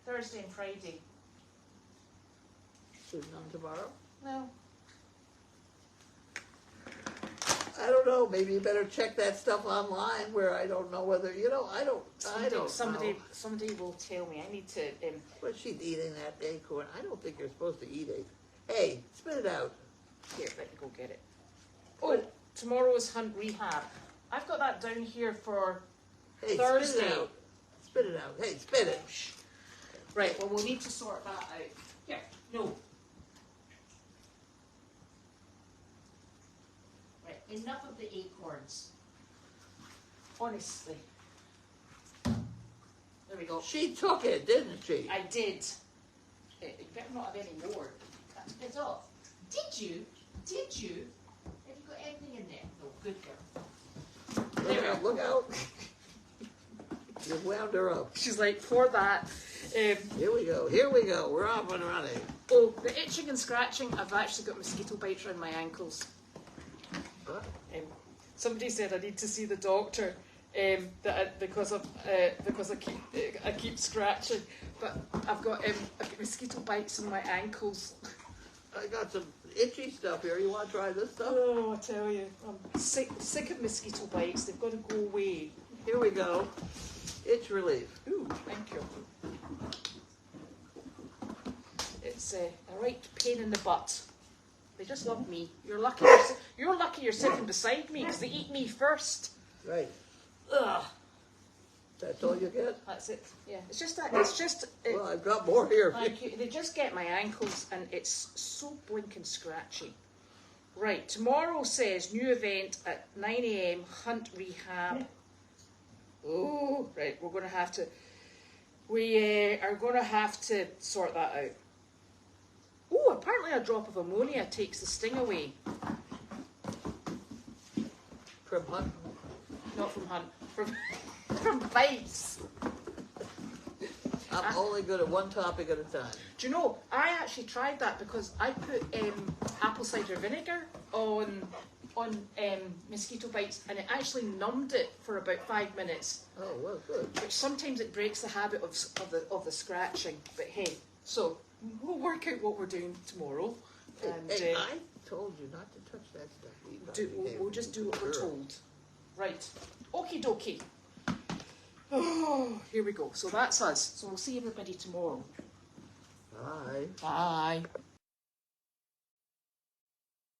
[SPEAKER 1] Thursday and Friday.
[SPEAKER 2] There's none tomorrow?
[SPEAKER 1] No.
[SPEAKER 2] I don't know. Maybe you better check that stuff online where I don't know whether, I don't know.
[SPEAKER 1] Somebody will tell me. I need to.
[SPEAKER 2] But she's eating that acorn. I don't think you're supposed to eat it. Hey, spit it out.
[SPEAKER 1] Here, let me go get it. Oh, tomorrow's hunt rehab. I've got that down here for
[SPEAKER 2] Hey,
[SPEAKER 1] Thursday.
[SPEAKER 2] spit it out. Spit it out. Hey, spit it.
[SPEAKER 1] Right. Well, we'll need to sort that out. Here. No. Right. Enough of the acorns. Honestly. There we go.
[SPEAKER 2] She took it, didn't she?
[SPEAKER 1] I did. You better not have any more. It's off. Did you? Did you? Have you got anything in there? No. Good girl. There we go.
[SPEAKER 2] Look out. You wound her up.
[SPEAKER 1] She's like, for that.
[SPEAKER 2] Here we go. Here we go. We're off and running.
[SPEAKER 1] Oh, the itching and scratching, I've actually got mosquito bites around my ankles.
[SPEAKER 2] What?
[SPEAKER 1] Somebody said I need to see the doctor because I keep scratching, but I've got mosquito bites in my ankles.
[SPEAKER 2] I got some itchy stuff here. You want to try this stuff?
[SPEAKER 1] Oh, I tell you, I'm sick of mosquito bites. They've got to go away.
[SPEAKER 2] Here we go. Itch relief.
[SPEAKER 1] Ooh, thank you. It's a right pain in the butt. They just love me. You're lucky. You're lucky you're sitting beside me because they eat me first.
[SPEAKER 2] Right.
[SPEAKER 1] Ugh.
[SPEAKER 2] That's all you get?
[SPEAKER 1] That's it. Yeah. It's just that. It's just.
[SPEAKER 2] Well, I've got more here.
[SPEAKER 1] Thank you. They just get my ankles, and it's so blinking scratchy. Right, tomorrow says new event at 9 a.m. Hunt rehab. Oh, right, we're going to have to. We are going to have to sort that out. Oh, apparently a drop of ammonia takes the sting away.
[SPEAKER 2] From Hunt.
[SPEAKER 1] Not from Hunt, from bites.
[SPEAKER 2] I'm only good at one topic at a time.
[SPEAKER 1] Do you know, I actually tried that because I put apple cider vinegar on mosquito bites, and it actually numbed it for about 5 minutes.
[SPEAKER 2] Oh, well, good.
[SPEAKER 1] Which sometimes it breaks the habit of the scratching. But hey, so we'll work out what we're doing tomorrow, and
[SPEAKER 2] I told you not to touch that stuff.
[SPEAKER 1] we'll just do what we're told. Right, okie dokie. Oh, here we go. So that's us. So we'll see everybody tomorrow.
[SPEAKER 2] Bye.
[SPEAKER 1] Bye.